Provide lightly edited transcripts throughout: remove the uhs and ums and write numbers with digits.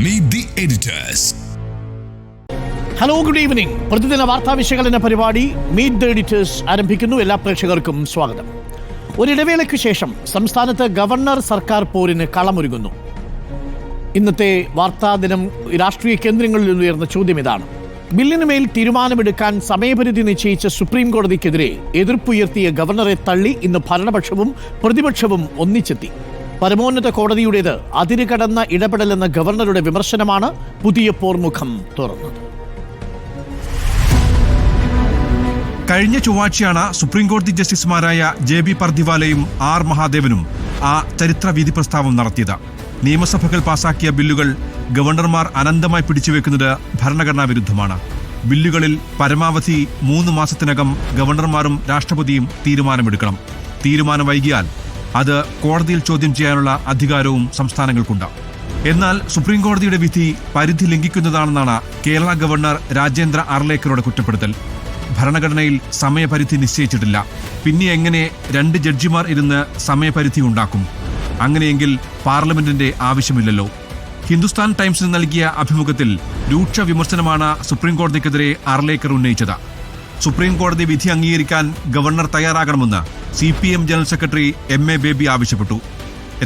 Meet the editors. Hello, good evening. പ്രതിദിന വാർത്താ വിശകലന പരിപാടി മീറ്റ് ദ എഡിറ്റേഴ്സ് ആരംഭിക്കുന്നു. എല്ലാ പ്രേക്ഷകർക്കും സ്വാഗതം. ഒരിടവേളയ്ക്ക് ശേഷം സംസ്ഥാനത്ത് ഗവർണർ സർക്കാർ പോരിന് കളമൊരുങ്ങുന്നു. ഇന്നത്തെ വാർത്താ ദിനം രാഷ്ട്രീയ കേന്ദ്രങ്ങളിൽ നിന്നുയർന്ന ചോദ്യം ഇതാണ്: ബില്ലിനുമേൽ തീരുമാനമെടുക്കാൻ സമയപരിധി നിശ്ചയിച്ച സുപ്രീം കോടതിക്കെതിരെ എതിർപ്പുയർത്തിയ ഗവർണറെ തള്ളി ഇന്ന് ഭരണപക്ഷവും പ്രതിപക്ഷവും ഒന്നിച്ചെത്തി. പരമോന്നത കോടതിയുടേത് അതിരുകടന്ന ഇടപെടലെന്ന ഗവർണറുടെ വിമർശനമാണ് പുതിയ പോർമുഖം തുറന്നത്. കഴിഞ്ഞ ചൊവ്വാഴ്ചയാണ് സുപ്രീംകോടതി ജസ്റ്റിസുമാരായ JB പർദിവാലയും R മഹാദേവനും ആ ചരിത്ര വിധി പ്രസ്താവം നടത്തിയത്. നിയമസഭകൾ പാസാക്കിയ ബില്ലുകൾ ഗവർണർമാർ അനന്തമായി പിടിച്ചുവെക്കുന്നത് ഭരണഘടനാ വിരുദ്ധമാണ്. ബില്ലുകളിൽ പരമാവധി 3 മാസത്തിനകം ഗവർണർമാരും രാഷ്ട്രപതിയും തീരുമാനമെടുക്കണം. തീരുമാനം വൈകിയാൽ അത് കോടതിയിൽ ചോദ്യം ചെയ്യാനുള്ള അധികാരവും സംസ്ഥാനങ്ങൾക്കുണ്ട്. എന്നാൽ സുപ്രീംകോടതിയുടെ വിധി പരിധി ലംഘിക്കുന്നതാണെന്നാണ് കേരള ഗവർണർ രാജേന്ദ്ര അർലേക്കറുടെ കുറ്റപ്പെടുത്തൽ. ഭരണഘടനയിൽ സമയപരിധി നിശ്ചയിച്ചിട്ടില്ല. പിന്നെ എങ്ങനെ 2 ജഡ്ജിമാർ ഇരുന്ന് സമയപരിധി ഉണ്ടാക്കും? അങ്ങനെയെങ്കിൽ പാർലമെന്റിന്റെ ആവശ്യമില്ലല്ലോ. ഹിന്ദുസ്ഥാൻ ടൈംസിന് നൽകിയ അഭിമുഖത്തിൽ രൂക്ഷ വിമർശനമാണ് സുപ്രീംകോടതിക്കെതിരെ അർലേക്കർ ഉന്നയിച്ചത്. സുപ്രീംകോടതി വിധി അംഗീകരിക്കാൻ ഗവർണർ തയ്യാറാകണമെന്ന് CPM general secretary MA baby ആവശ്യപ്പെട്ടു.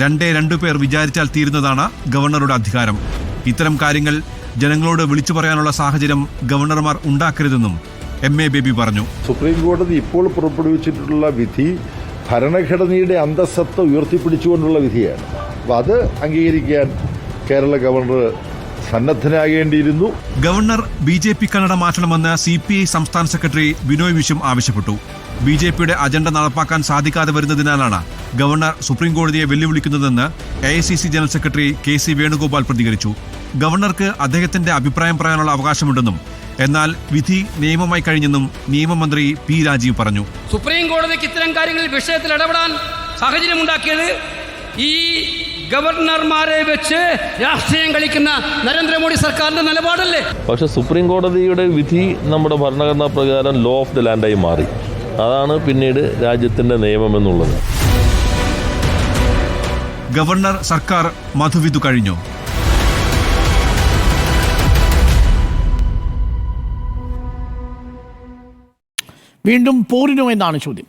2 പേർ വിചാരിച്ചാൽ തീരുന്നതാണ് ഗവർണറുടെ അധികാരം. ഇത്തരം കാര്യങ്ങൾ ജനങ്ങളോട് വിളിച്ചു പറയാനുള്ള സാഹചര്യം ഗവർണർമാർ ഉണ്ടാക്കരുതെന്നും MA ബേബി പറഞ്ഞു. സുപ്രീം കോടതി ഇപ്പോൾ പുറപ്പെടുവിച്ചിട്ടുള്ള വിധി ഭരണഘടനയുടെ അന്തസ്സത്ത ഉയർത്തിപ്പിടിച്ചുകൊണ്ടുള്ള വിധിയാണ്. അപ്പോൾ അത് അംഗീകരിക്കാൻ കേരള ഗവർണർ സന്നദ്ധനാകേണ്ടിയിരുന്നു. ഗവർണർ BJP കന്നഡ മാറ്റണമെന്ന് CPI സംസ്ഥാന സെക്രട്ടറി ബിനോയ് വിശ്വം ആവശ്യപ്പെട്ടു. BJPയുടെ അജണ്ട നടപ്പാക്കാൻ സാധിക്കാതെ വരുന്നതിനാലാണ് ഗവർണർ സുപ്രീംകോടതിയെ വെല്ലുവിളിക്കുന്നതെന്ന് AICC general secretary KC Venugopal പ്രതികരിച്ചു. ഗവർണർക്ക് അദ്ദേഹത്തിന്റെ അഭിപ്രായം പറയാനുള്ള അവകാശമുണ്ടെന്നും എന്നാൽ വിധി നിയമമായി കഴിഞ്ഞെന്നും നിയമമന്ത്രി P രാജീവ് പറഞ്ഞു. സുപ്രീം കോടതിക്ക് ഇത്തരം കാര്യങ്ങളിൽ വിഷയത്തിൽ ഇടപെടാൻ സാഹചര്യമുണ്ടാക്കിയത് ഈ ഗവർണർമാരെ വെച്ച് രാഷ്ട്രീയം കളിക്കുന്ന നരേന്ദ്രമോദി സർക്കാരിന്റെ നിലപാടല്ലേ? പക്ഷെ സുപ്രീം കോടതിയുടെ വിധി നമ്മുടെ ഭരണഘടനാ പ്രകാരം ലോ ഓഫ് ദി ലാൻഡായി മാറി. അതാണ് പിന്നീട് രാജ്യത്തിന്റെ നിയമം എന്നുള്ളത്. ഗവർണർ സർക്കാർ മധുവിധു കഴിഞ്ഞു. വീണ്ടും പോരിനോ എന്നാണ് ചോദ്യം.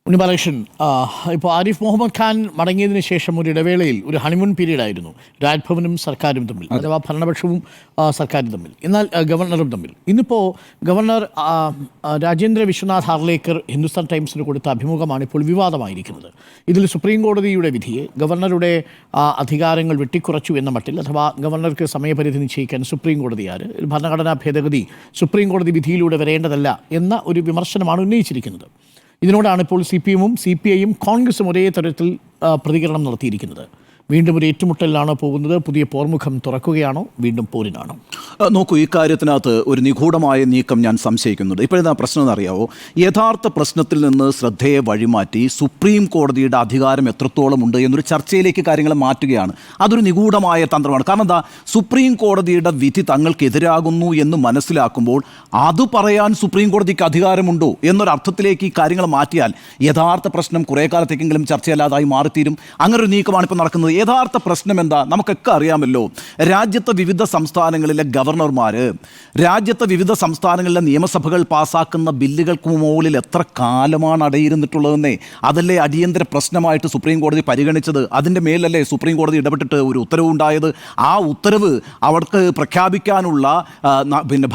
ഉണ്ണിബാലകൃഷ്ണൻ, ഇപ്പോൾ ആരിഫ് മുഹമ്മദ് ഖാൻ മടങ്ങിയതിന് ശേഷം ഒരു ഇടവേളയിൽ ഒരു ഹണിമൂൺ പീരീഡ് ആയിരുന്നു രാജ്ഭവനും സർക്കാരും തമ്മിൽ, അഥവാ ഭരണപക്ഷവും സർക്കാരും തമ്മിൽ, എന്നാൽ ഗവർണറും തമ്മിൽ. ഇന്നിപ്പോൾ ഗവർണർ രാജേന്ദ്ര വിശ്വനാഥ് ഹാർലേക്കർ ഹിന്ദുസ്ഥാൻ ടൈംസിന് കൊടുത്ത അഭിമുഖമാണ് ഇപ്പോൾ വിവാദമായിരിക്കുന്നത്. ഇതിൽ സുപ്രീം കോടതിയുടെ വിധിയെ ഗവർണറുടെ അധികാരങ്ങൾ വെട്ടിക്കുറച്ചു എന്ന മട്ടിൽ, അഥവാ ഗവർണർക്ക് സമയപരിധി നിശ്ചയിക്കാൻ സുപ്രീം കോടതി ഭരണഘടനാ ഭേദഗതി സുപ്രീം കോടതി വിധിയിലൂടെ വരേണ്ടതല്ല എന്ന ഒരു വിമർശനമാണ് ഉന്നയിച്ചിരിക്കുന്നത്. ഇതിനോടാണ് ഇപ്പോൾ CPM-ഉം CPI-യും കോൺഗ്രസും ഒരേ തരത്തിൽ പ്രതികരണം നടത്തിയിരിക്കുന്നത്. വീണ്ടും ഒരു ഏറ്റുമുട്ടലിലാണോ പോകുന്നത്? പുതിയ പോർമുഖം തുറക്കുകയാണോ? വീണ്ടും പോരിനാണോ? നോക്കൂ, ഈ കാര്യത്തിനകത്ത് ഒരു നിഗൂഢമായ നീക്കം ഞാൻ സംശയിക്കുന്നുണ്ട്. ഇപ്പോഴത്തെ പ്രശ്നം എന്നറിയാവോ? യഥാർത്ഥ പ്രശ്നത്തിൽ നിന്ന് ശ്രദ്ധയെ വഴിമാറ്റി സുപ്രീം കോടതിയുടെ അധികാരം എത്രത്തോളം ഉണ്ട് എന്നൊരു ചർച്ചയിലേക്ക് കാര്യങ്ങൾ മാറ്റുകയാണ്. അതൊരു നിഗൂഢമായ തന്ത്രമാണ്. കാരണം എന്താ, സുപ്രീം കോടതിയുടെ വിധി തങ്ങൾക്കെതിരാകുന്നു എന്ന് മനസ്സിലാക്കുമ്പോൾ അത് പറയാൻ സുപ്രീം കോടതിക്ക് അധികാരമുണ്ടോ എന്നൊരർത്ഥത്തിലേക്ക് ഈ കാര്യങ്ങൾ മാറ്റിയാൽ യഥാർത്ഥ പ്രശ്നം കുറേ കാലത്തേക്കെങ്കിലും ചർച്ചയല്ലാതായി മാറിത്തീരും. അങ്ങനൊരു നീക്കമാണ് ഇപ്പോൾ നടക്കുന്നത്. യഥാർത്ഥ പ്രശ്നം എന്താ നമുക്കൊക്കെ അറിയാമല്ലോ. രാജ്യത്തെ വിവിധ സംസ്ഥാനങ്ങളിലെ ഗവർണർമാർ രാജ്യത്തെ വിവിധ സംസ്ഥാനങ്ങളിലെ നിയമസഭകൾ പാസ്സാക്കുന്ന ബില്ലുകൾക്ക് മുകളിൽ എത്ര കാലമാണ് അടയിരുന്നിട്ടുള്ളതെന്നേ. അതല്ലേ അടിയന്തര പ്രശ്നമായിട്ട് സുപ്രീം കോടതി പരിഗണിച്ചത്. അതിൻ്റെ മേലല്ലേ സുപ്രീം കോടതി ഇടപെട്ടിട്ട് ഒരു ഉത്തരവുണ്ടായത്. ആ ഉത്തരവ് അവർക്ക് പ്രഖ്യാപിക്കാനുള്ള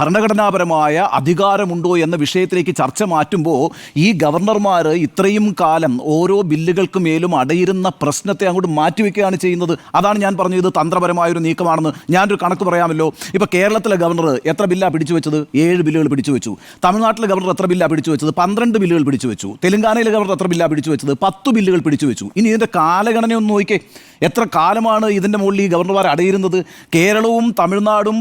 ഭരണഘടനാപരമായ അധികാരമുണ്ടോ എന്ന വിഷയത്തിലേക്ക് ചർച്ച മാറ്റുമ്പോൾ ഈ ഗവർണർമാർ ഇത്രയും കാലം ഓരോ ബില്ലുകൾക്ക് മേലും അടയിരുന്ന പ്രശ്നത്തെ അങ്ങോട്ട് മാറ്റിവെക്കുകയാണ് ചെയ്യുന്നത്. അതാണ് ഞാൻ പറഞ്ഞത്, ഇത് തന്ത്രപരമായൊരു നീക്കമാണെന്ന്. ഞാനൊരു കണക്ക് പറയാമല്ലോ. ഇപ്പോൾ കേരളത്തിലെ ഗവർണർ എത്ര ബില്ലാണ് പിടിച്ചു വെച്ചത്? 7 ബില്ലുകൾ പിടിച്ചു വെച്ചു. തമിഴ്നാട്ടിലെ ഗവർണർ എത്ര ബില്ലാണ് പിടിച്ചു വെച്ചത്? 12 ബില്ലുകൾ പിടിച്ചു വെച്ചു. തെലങ്കാനയിലെ ഗവർണർ എത്ര ബില്ലാണ് പിടിച്ചു വെച്ചത്? 10 ബില്ലുകൾ പിടിച്ചു വെച്ചു. ഇനി ഇതിൻ്റെ കാലഗണനയൊന്ന് നോക്കിക്കേ. എത്ര കാലമാണ് ഇതിൻ്റെ മുകളിൽ ഈ ഗവർണർമാർ അടയിരുന്നത്? കേരളവും തമിഴ്നാടും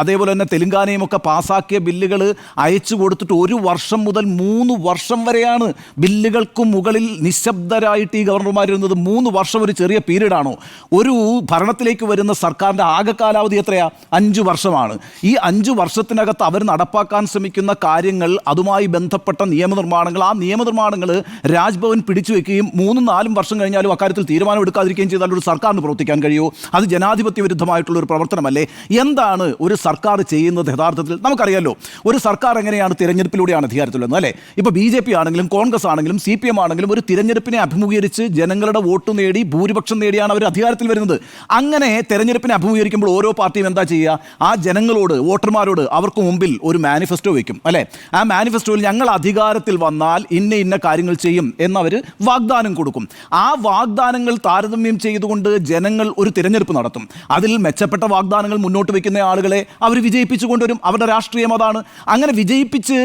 അതേപോലെ തന്നെ തെലങ്കാനയും ഒക്കെ പാസ്സാക്കിയ ബില്ലുകൾ അയച്ചു കൊടുത്തിട്ട് 1 വർഷം മുതൽ 3 വർഷം വരെയാണ് ബില്ലുകൾക്ക് മുകളിൽ നിശബ്ദരായിട്ട് ഈ ഗവർണർമാരിരുന്നത്. 3 വർഷം ഒരു ചെറിയ പീരീഡ് പീരീഡാണോ? ഒരു ഭരണത്തിലേക്ക് വരുന്ന സർക്കാരിൻ്റെ ആകെ കാലാവധി എത്രയാ? 5 വർഷമാണ്. ഈ 5 വർഷത്തിനകത്ത് അവർ നടപ്പാക്കാൻ ശ്രമിക്കുന്ന കാര്യങ്ങൾ, അതുമായി ബന്ധപ്പെട്ട നിയമനിർമ്മാണങ്ങൾ, ആ നിയമനിർമ്മാണങ്ങൾ രാജ്ഭവൻ പിടിച്ചു വെക്കുകയും 3-4 വർഷം കഴിഞ്ഞാലും അക്കാര്യത്തിൽ തീരുമാനം എടുക്കാതിരിക്കുകയും ചെയ്താൽ ഒരു സർക്കാരിന് പ്രവർത്തിക്കാൻ കഴിയുമോ? അത് ജനാധിപത്യ വിരുദ്ധമായിട്ടുള്ള ഒരു പ്രവർത്തനമല്ലേ? എന്താണ് ഒരു സർക്കാർ ചെയ്യുന്നത് യഥാർത്ഥത്തിൽ? നമുക്കറിയാലോ ഒരു സർക്കാർ എങ്ങനെയാണ് തിരഞ്ഞെടുപ്പിലൂടെയാണ് അധികാരത്തിൽ വരുന്നത്, അല്ലേ? ഇപ്പോൾ BJP ആണെങ്കിലും കോൺഗ്രസ് ആണെങ്കിലും CPM ആണെങ്കിലും ഒരു തിരഞ്ഞെടുപ്പിനെ അഭിമുഖീകരിച്ച് ജനങ്ങളുടെ വോട്ട് നേടി ഭൂരിപക്ഷം നേടിയാണ് അവർ അധികാരത്തിൽ വരുന്നത്. അങ്ങനെ തെരഞ്ഞെടുപ്പിനെ അഭിമുഖീകരിക്കുമ്പോൾ ഓരോ പാർട്ടിയും എന്താ ചെയ്യുക? ആ ജനങ്ങളോട്, വോട്ടർമാരോട് അവർക്ക് മുമ്പിൽ ഒരു മാനിഫെസ്റ്റോ വയ്ക്കും, അല്ലേ? ആ മാനിഫെസ്റ്റോയിൽ ഞങ്ങൾ അധികാരത്തിൽ വന്നാൽ ഇന്ന കാര്യങ്ങൾ ചെയ്യും എന്നവർ വാഗ്ദാനം കൊടുക്കും. ആ വാഗ്ദാനങ്ങൾ താരതമ്യം ചെയ്തുകൊണ്ട് ജനങ്ങൾ ഒരു തിരഞ്ഞെടുപ്പ് നടത്തും. അതിൽ മെച്ചപ്പെട്ട വാഗ്ദാനങ്ങൾ മുന്നോട്ട് വയ്ക്കുന്ന ആളുകളെ അവർ വിജയിപ്പിച്ചു കൊണ്ടുവരും. അവരുടെ രാഷ്ട്രീയം അതാണ്. അങ്ങനെ വിജയിപ്പിച്ച്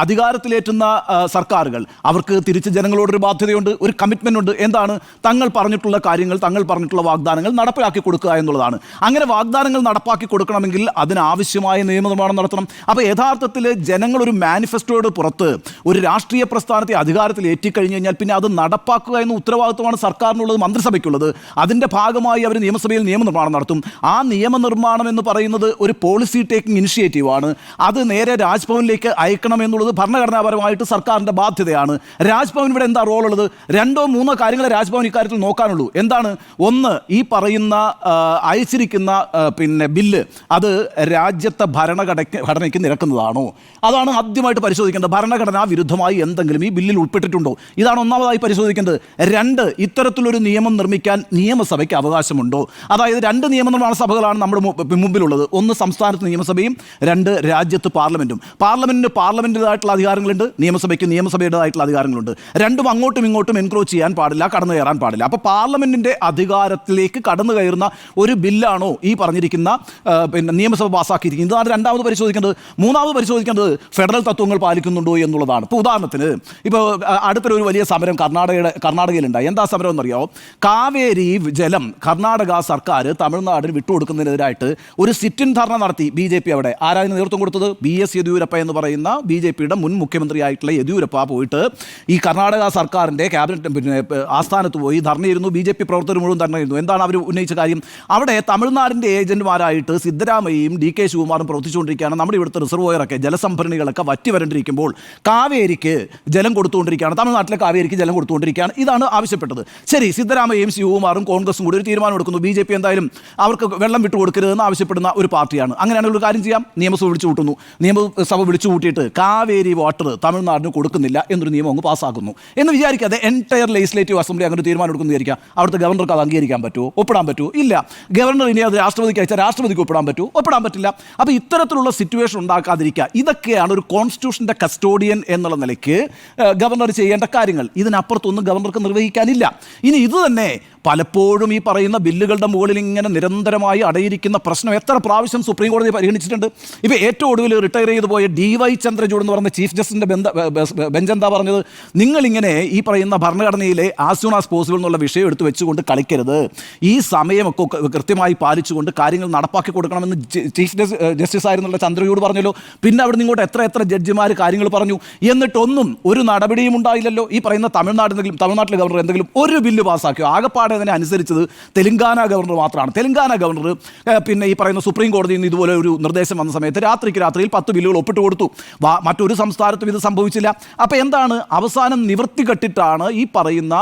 അധികാരത്തിലേറ്റുന്ന സർക്കാരുകൾ, അവർക്ക് തിരിച്ച് ജനങ്ങളോടൊരു ബാധ്യതയുണ്ട്, ഒരു കമ്മിറ്റ്മെൻ്റ് ഉണ്ട്. എന്താണ്? തങ്ങൾ പറഞ്ഞിട്ടുള്ള കാര്യങ്ങൾ, തങ്ങൾ പറഞ്ഞിട്ടുള്ള വാഗ്ദാനങ്ങൾ നടപ്പിലാക്കി കൊടുക്കുക എന്നുള്ളതാണ്. അങ്ങനെ വാഗ്ദാനങ്ങൾ നടപ്പാക്കി കൊടുക്കണമെങ്കിൽ അതിനാവശ്യമായ നിയമനിർമ്മാണം നടത്തണം. അപ്പോൾ യഥാർത്ഥത്തിൽ ജനങ്ങൾ ഒരു മാനിഫെസ്റ്റോയുടെ പുറത്ത് ഒരു രാഷ്ട്രീയ പ്രസ്ഥാനത്തെ അധികാരത്തിൽ ഏറ്റിക്കഴിഞ്ഞു കഴിഞ്ഞാൽ പിന്നെ അത് നടപ്പാക്കുക എന്ന ഉത്തരവാദിത്വമാണ് സർക്കാരിനുള്ളത്, മന്ത്രിസഭയ്ക്കുള്ളത്. അതിൻ്റെ ഭാഗമായി അവർ നിയമസഭയിൽ നിയമനിർമ്മാണം നടത്തും. ആ നിയമനിർമ്മാണം എന്ന് പറയുന്നത് ഒരു പോളിസി ടേക്കിംഗ് ഇനിഷ്യേറ്റീവാണ്. അത് നേരെ രാജ്ഭവനിലേക്ക് അയക്കണം എന്നുള്ളത് ഭരണഘടനാപരമായിട്ട് സർക്കാരിൻ്റെ ബാധ്യതയാണ്. രാജ്ഭവൻ ഇവിടെ എന്താ റോൾ ഉള്ളത്? 2-3 കാര്യങ്ങളെ രാജ്ഭവൻ ഇക്കാര്യത്തിൽ നോക്കാനുള്ളൂ. എന്താണ്? ഒന്ന്, ഈ പറയുന്ന അയച്ചിരിക്കുന്ന ബില്ല് അത് രാജ്യത്തെ ഭരണഘടനയ്ക്ക് നിരക്കുന്നതാണോ? അതാണ് ആദ്യമായിട്ട് പരിശോധിക്കേണ്ടത്. ഭരണഘടനാ വിരുദ്ധമായി എന്തെങ്കിലും ഈ ബില്ലിൽ ഉൾപ്പെട്ടിട്ടുണ്ടോ? ഇതാണ് ഒന്നാമതായി പരിശോധിക്കേണ്ടത്. 2, ഇത്തരത്തിലൊരു നിയമം നിർമ്മിക്കാൻ നിയമസഭയ്ക്ക് അവകാശമുണ്ടോ? അതായത് 2 നിയമനിർമ്മാണ സഭകളാണ് നമ്മുടെ മുമ്പിലുള്ളത്. ഒന്ന് സംസ്ഥാനത്ത് നിയമസഭയും, 2 രാജ്യത്ത് പാർലമെൻറ്റും. പാർലമെൻറ്റിൻ്റെതായിട്ടുള്ള അധികാരങ്ങളുണ്ട്, നിയമസഭയ്ക്ക് നിയമസഭയുടേതായിട്ടുള്ള അധികാരങ്ങളുണ്ട്. രണ്ടും അങ്ങോട്ടും ഇങ്ങോട്ടും എൻക്രോച്ച് ചെയ്യാൻ പാടില്ല, കടന്നു കയറാൻ പാടില്ല. അപ്പോൾ പാർലമെൻറ്റിൻ്റെ അധികാരത്തിലേക്ക് കടന്നു കയറുന്ന ഒരു ബില്ലാണോ ഈ പറഞ്ഞിരിക്കുന്ന നിയമസഭ പാസ്സാക്കിയിരിക്കുന്നത്? ഇതാണ് രണ്ടാമത് പരിശോധിക്കേണ്ടത്. മൂന്നാമത് പരിശോധിക്കേണ്ടത് ഫെഡറൽ തത്വങ്ങൾ പാലിക്കുന്നുണ്ടോ എന്നുള്ളതാണ്. ഇപ്പോൾ ഉദാഹരണത്തിന് അടുത്തൊരു വലിയ സമരം കർണാടകയിലുണ്ടായി. എന്താ സമരം എന്നറിയാമോ? കാവേരി ജലം കർണാടക സർക്കാർ തമിഴ്നാടിന് വിട്ടുകൊടുക്കുന്നതിനെതിരായിട്ട് ഒരു സിറ്റിൻ ധർണ നടത്തി BJP. അവിടെ ആരായിരുന്നു നേതൃത്വം കൊടുത്തത്? BS യെദ്യൂരപ്പ എന്ന് പറയുന്ന BJPയുടെ മുൻ മുഖ്യമന്ത്രിയായിട്ടുള്ള യെദ്യൂരപ്പ പോയിട്ട് ഈ കർണാടക സർക്കാരിൻ്റെ ക്യാബിനറ്റ് ആസ്ഥാനത്ത് പോയി ധർണയിരുന്നു. BJP പ്രവർത്തകർ മുഴുവൻ ധർണയിരുന്നു. എന്താണ് അവർ ഉന്നയിച്ച കാര്യം? അവിടെ തമിഴ്നാടിൻ്റെ ഏജന്റുമാരായിട്ട് സിദ്ധരാമയ്യയും DK ശിവകുമാറും പ്രവർത്തിച്ചുകൊണ്ടിരിക്കുകയാണ്. നമ്മുടെ ഇവിടുത്തെ റിസർവോയറൊക്കെ, ജലസംഭരണികളൊക്കെ വറ്റി വരണ്ടിരിക്കുമ്പോൾ കാവേരിക്ക് ജലം കൊടുത്തുകൊണ്ടിരിക്കുകയാണ്, തമിഴ്നാട്ടിലെ കാവേരിക്ക് ജലം കൊടുത്തുകൊണ്ടിരിക്കുകയാണ്. ഇതാണ് ആവശ്യപ്പെട്ടത്. ശരി, സിദ്ധരാമയ്യയും ശിവകുമാറും കോൺഗ്രസും കൂടി ഒരു തീരുമാനം എടുക്കുന്നു. BJP എന്തായാലും അവർക്ക് വെള്ളം വിട്ടുകൊടുക്കരുതെന്ന് ആവശ്യപ്പെടുന്ന ഒരു പാർട്ടിയാണ്. അങ്ങനെയാണെങ്കിൽ ഒരു കാര്യം ചെയ്യാം, നിയമസഭ വിളിച്ചു കൂട്ടുന്നു. നിയമസഭ വിളിച്ചു കൂട്ടിയിട്ട് കാവേരി വാട്ടർ തമിഴ്നാടിന് കൊടുക്കുന്നില്ല എന്നൊരു നിയമം അങ്ങ് പാസ്സാക്കുന്നു എന്ന് വിചാരിക്കാതെ എൻറ്റയർ ലെജിസ്ലേറ്റീവ് അസംബ്ലി അങ്ങനെ ഒരു തീരുമാനം എടുക്കുന്നു വിചാരിക്കുക. അവിടുത്തെ ഗവർണർക്ക് അത് അംഗീകരിക്കാൻ പറ്റുമോ? ഒപ്പിടാൻ പറ്റുമോ? ഇല്ല. ഗവർണർ ഇനി അത് രാഷ്ട്രപതിക്ക് അയച്ചാൽ രാഷ്ട്രപതിക്ക് ഒപ്പിടാൻ പറ്റുമോ? ഒപ്പിടാൻ പറ്റില്ല. അപ്പോൾ ഇത്തരത്തിലുള്ള സിറ്റുവേഷൻ ഉണ്ടാക്കാതിരിക്കുക, ഇതൊക്കെയാണ് ഒരു കോൺസ്റ്റിറ്റ്യൂഷൻ്റെ കസ്റ്റോഡിയൻ എന്നുള്ള നിലയ്ക്ക് ഗവർണർ ചെയ്യേണ്ട കാര്യങ്ങൾ. ഇതിനപ്പുറത്തൊന്നും ഗവർണർക്ക് നിർവഹിക്കാനില്ല. ഇനി ഇത് തന്നെ പലപ്പോഴും ഈ പറയുന്ന ബില്ലുകളുടെ മുകളിൽ ഇങ്ങനെ നിരന്തരമായി അടയിരിക്കുന്ന പ്രശ്നം എത്ര പ്രാവശ്യം സുപ്രീം കോടതി പരിഗണിച്ചിട്ടുണ്ട്. ഇപ്പോൾ ഏറ്റവും ഒടുവിൽ റിട്ടയർ ചെയ്തു പോയ DY ചന്ദ്രചൂഡ് എന്ന് പറയുന്ന ചീഫ് ജസ്റ്റിൻ്റെ ബെഞ്ച് എന്താ പറഞ്ഞത്? നിങ്ങളിങ്ങനെ ഈ പറയുന്ന ഭരണഘടനയിലെ ആസ് സൂൺ ആസ് പോസിബിൾ എന്നുള്ള വിഷയം എടുത്ത് വെച്ചുകൊണ്ട് കളിക്കരുത്, ഈ സമയമൊക്കെ കൃത്യമായി പാലിച്ചുകൊണ്ട് കാര്യങ്ങൾ നടപ്പാക്കി കൊടുക്കണമെന്ന് ചീഫ് ജസ്റ്റിസ് ആയിരുന്നുള്ള ചന്ദ്രചൂഡ് പറഞ്ഞല്ലോ. പിന്നെ അവിടെ നിന്ന് ഇങ്ങോട്ട് എത്ര ജഡ്ജിമാർ കാര്യങ്ങൾ പറഞ്ഞു, എന്നിട്ടൊന്നും ഒരു നടപടിയും ഉണ്ടായില്ലല്ലോ. ഈ പറയുന്ന തമിഴ്നാട്ടിലെ ഗവർണർ എന്തെങ്കിലും ഒരു ബില്ല് പാസ്സാക്കിയോ? ആകെപ്പാടെ അതിനെ അനുസരിച്ചത് തെലങ്കാന ഗവർണർ മാത്രമാണ്. തെലങ്കാന ഗവർണർ ഈ പറയുന്ന സുപ്രീം കോടതിയിൽ നിന്ന് ഇതുപോലെ ഒരു നിർദ്ദേശം വന്ന സമയത്ത് രാത്രിയിൽ 10 ബില്ലുകൾ ഒപ്പിട്ട് കൊടുത്തു. മറ്റൊരു സംസ്ഥാനത്തും ഇത് സംഭവിച്ചില്ല. അപ്പോൾ എന്താണ്? അവസാനം നിവൃത്തി കെട്ടിട്ടാണ് ഈ പറയുന്ന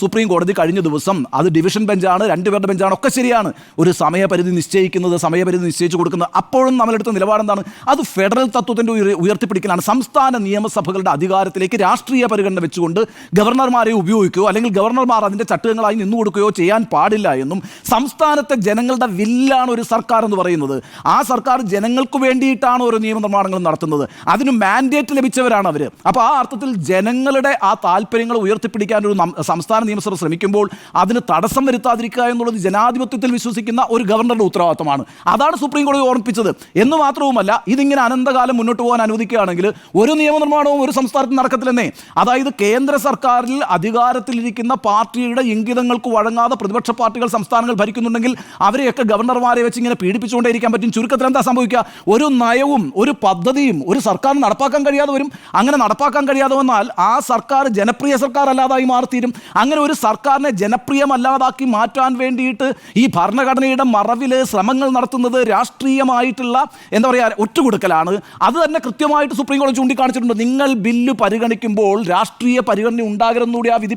സുപ്രീം കോടതി കഴിഞ്ഞ ദിവസം, അത് ഡിവിഷൻ ബെഞ്ചാണ്, 2 പേരുടെ ബെഞ്ചാണ്, ഒക്കെ ശരിയാണ്, ഒരു സമയപരിധി നിശ്ചയിച്ചു കൊടുക്കുന്നത്. അപ്പോഴും നമ്മളെടുത്ത നിലപാടെന്താണ്? അത് ഫെഡറൽ തത്വത്തിൻ്റെ ഉയർത്തിപ്പിടിക്കലാണ്. സംസ്ഥാന നിയമസഭകളുടെ അധികാരത്തിലേക്ക് രാഷ്ട്രീയ പരിഗണന വെച്ചുകൊണ്ട് ഗവർണർമാരെ ഉപയോഗിക്കുകയോ അല്ലെങ്കിൽ ഗവർണർമാർ അതിൻ്റെ ചട്ടുകങ്ങളായി നിന്നു കൊടുക്കുകയോ ചെയ്യാൻ പാടില്ല എന്നും, സംസ്ഥാനത്തെ ജനങ്ങളുടെ വില്ലാണ് ഒരു സർക്കാർ എന്ന് പറയുന്നത്. ആ സർക്കാർ ജനങ്ങൾക്ക് വേണ്ടിയിട്ടാണ് ഓരോ നിയമനിർമ്മാണങ്ങളും നടത്തുന്നത്. അതിന് മാൻഡേറ്റ് ലഭിച്ചവരാണ് അവർ. അപ്പോൾ ആ അർത്ഥത്തിൽ ജനങ്ങളുടെ ആ താല്പര്യങ്ങൾ ഉയർത്തിപ്പിടിക്കാൻ ഒരു സംസ്ഥാന നിയമസഭ ശ്രമിക്കുമ്പോൾ അതിന് തടസ്സം വരുത്താതിരിക്കുക എന്നുള്ളത് ജനാധിപത്യത്തിൽ വിശ്വസിക്കുന്ന ഒരു ഗവർണറുടെ ഉത്തരവാദിത്തമാണ്. അതാണ് സുപ്രീം കോടതി ഓർമ്മിപ്പിച്ചത്. എന്ന് മാത്രവുമല്ല, ഇതിങ്ങനെ അനന്തകാലം മുന്നോട്ട് പോകാൻ അനുവദിക്കുകയാണെങ്കിൽ ഒരു നിയമനിർമ്മാണവും ഒരു സംസ്ഥാനത്ത് നടക്കത്തില്ലെന്നേ. അതായത് കേന്ദ്ര സർക്കാരിൽ അധികാരത്തിലിരിക്കുന്ന പാർട്ടിയുടെ ഇംഗിതങ്ങൾക്ക് വഴങ്ങാതെ പ്രതിപക്ഷ പാർട്ടികൾ സംസ്ഥാനങ്ങൾ ഭരിക്കുന്നുണ്ടെങ്കിൽ അവരെയൊക്കെ ഗവർണർമാരെ വെച്ച് ഇങ്ങനെ പീഡിപ്പിച്ചുകൊണ്ടേയിരിക്കാൻ പറ്റും. ചുരുക്കത്തിൽ എന്താ സംഭവിക്കുക? ഒരു നയവും ഒരു പദ്ധതിയും ഒരു സർക്കാരിന് നടപ്പാക്കാൻ കഴിയാതെ വരും. അങ്ങനെ നടപ്പാക്കാൻ കഴിയാതെ വന്നാൽ ആ സർക്കാർ ജനപ്രിയ സർക്കാർ അല്ലാതായി മാറിത്തീരും. അങ്ങനെ ഒരു സർക്കാരിനെ ജനപ്രിയമല്ലാതാക്കി മാറ്റാൻ വേണ്ടിയിട്ട് ഈ ഭരണഘടനയുടെ മറവിൽ ശ്രമങ്ങൾ നടത്തുന്നത് രാഷ്ട്രീയമായിട്ടുള്ള എന്താ പറയുക ഒറ്റുകൊടുക്കലാണ്. അത് തന്നെ കൃത്യമായിട്ട് സുപ്രീം കോടതി ചൂണ്ടിക്കാണിച്ചിട്ടുണ്ട്. നിങ്ങൾ ബില്ല് പരിഗണിക്കുമ്പോൾ രാഷ്ട്രീയ പരിഗണന ഉണ്ടാകരുതെന്നുകൂടി ആ വിധി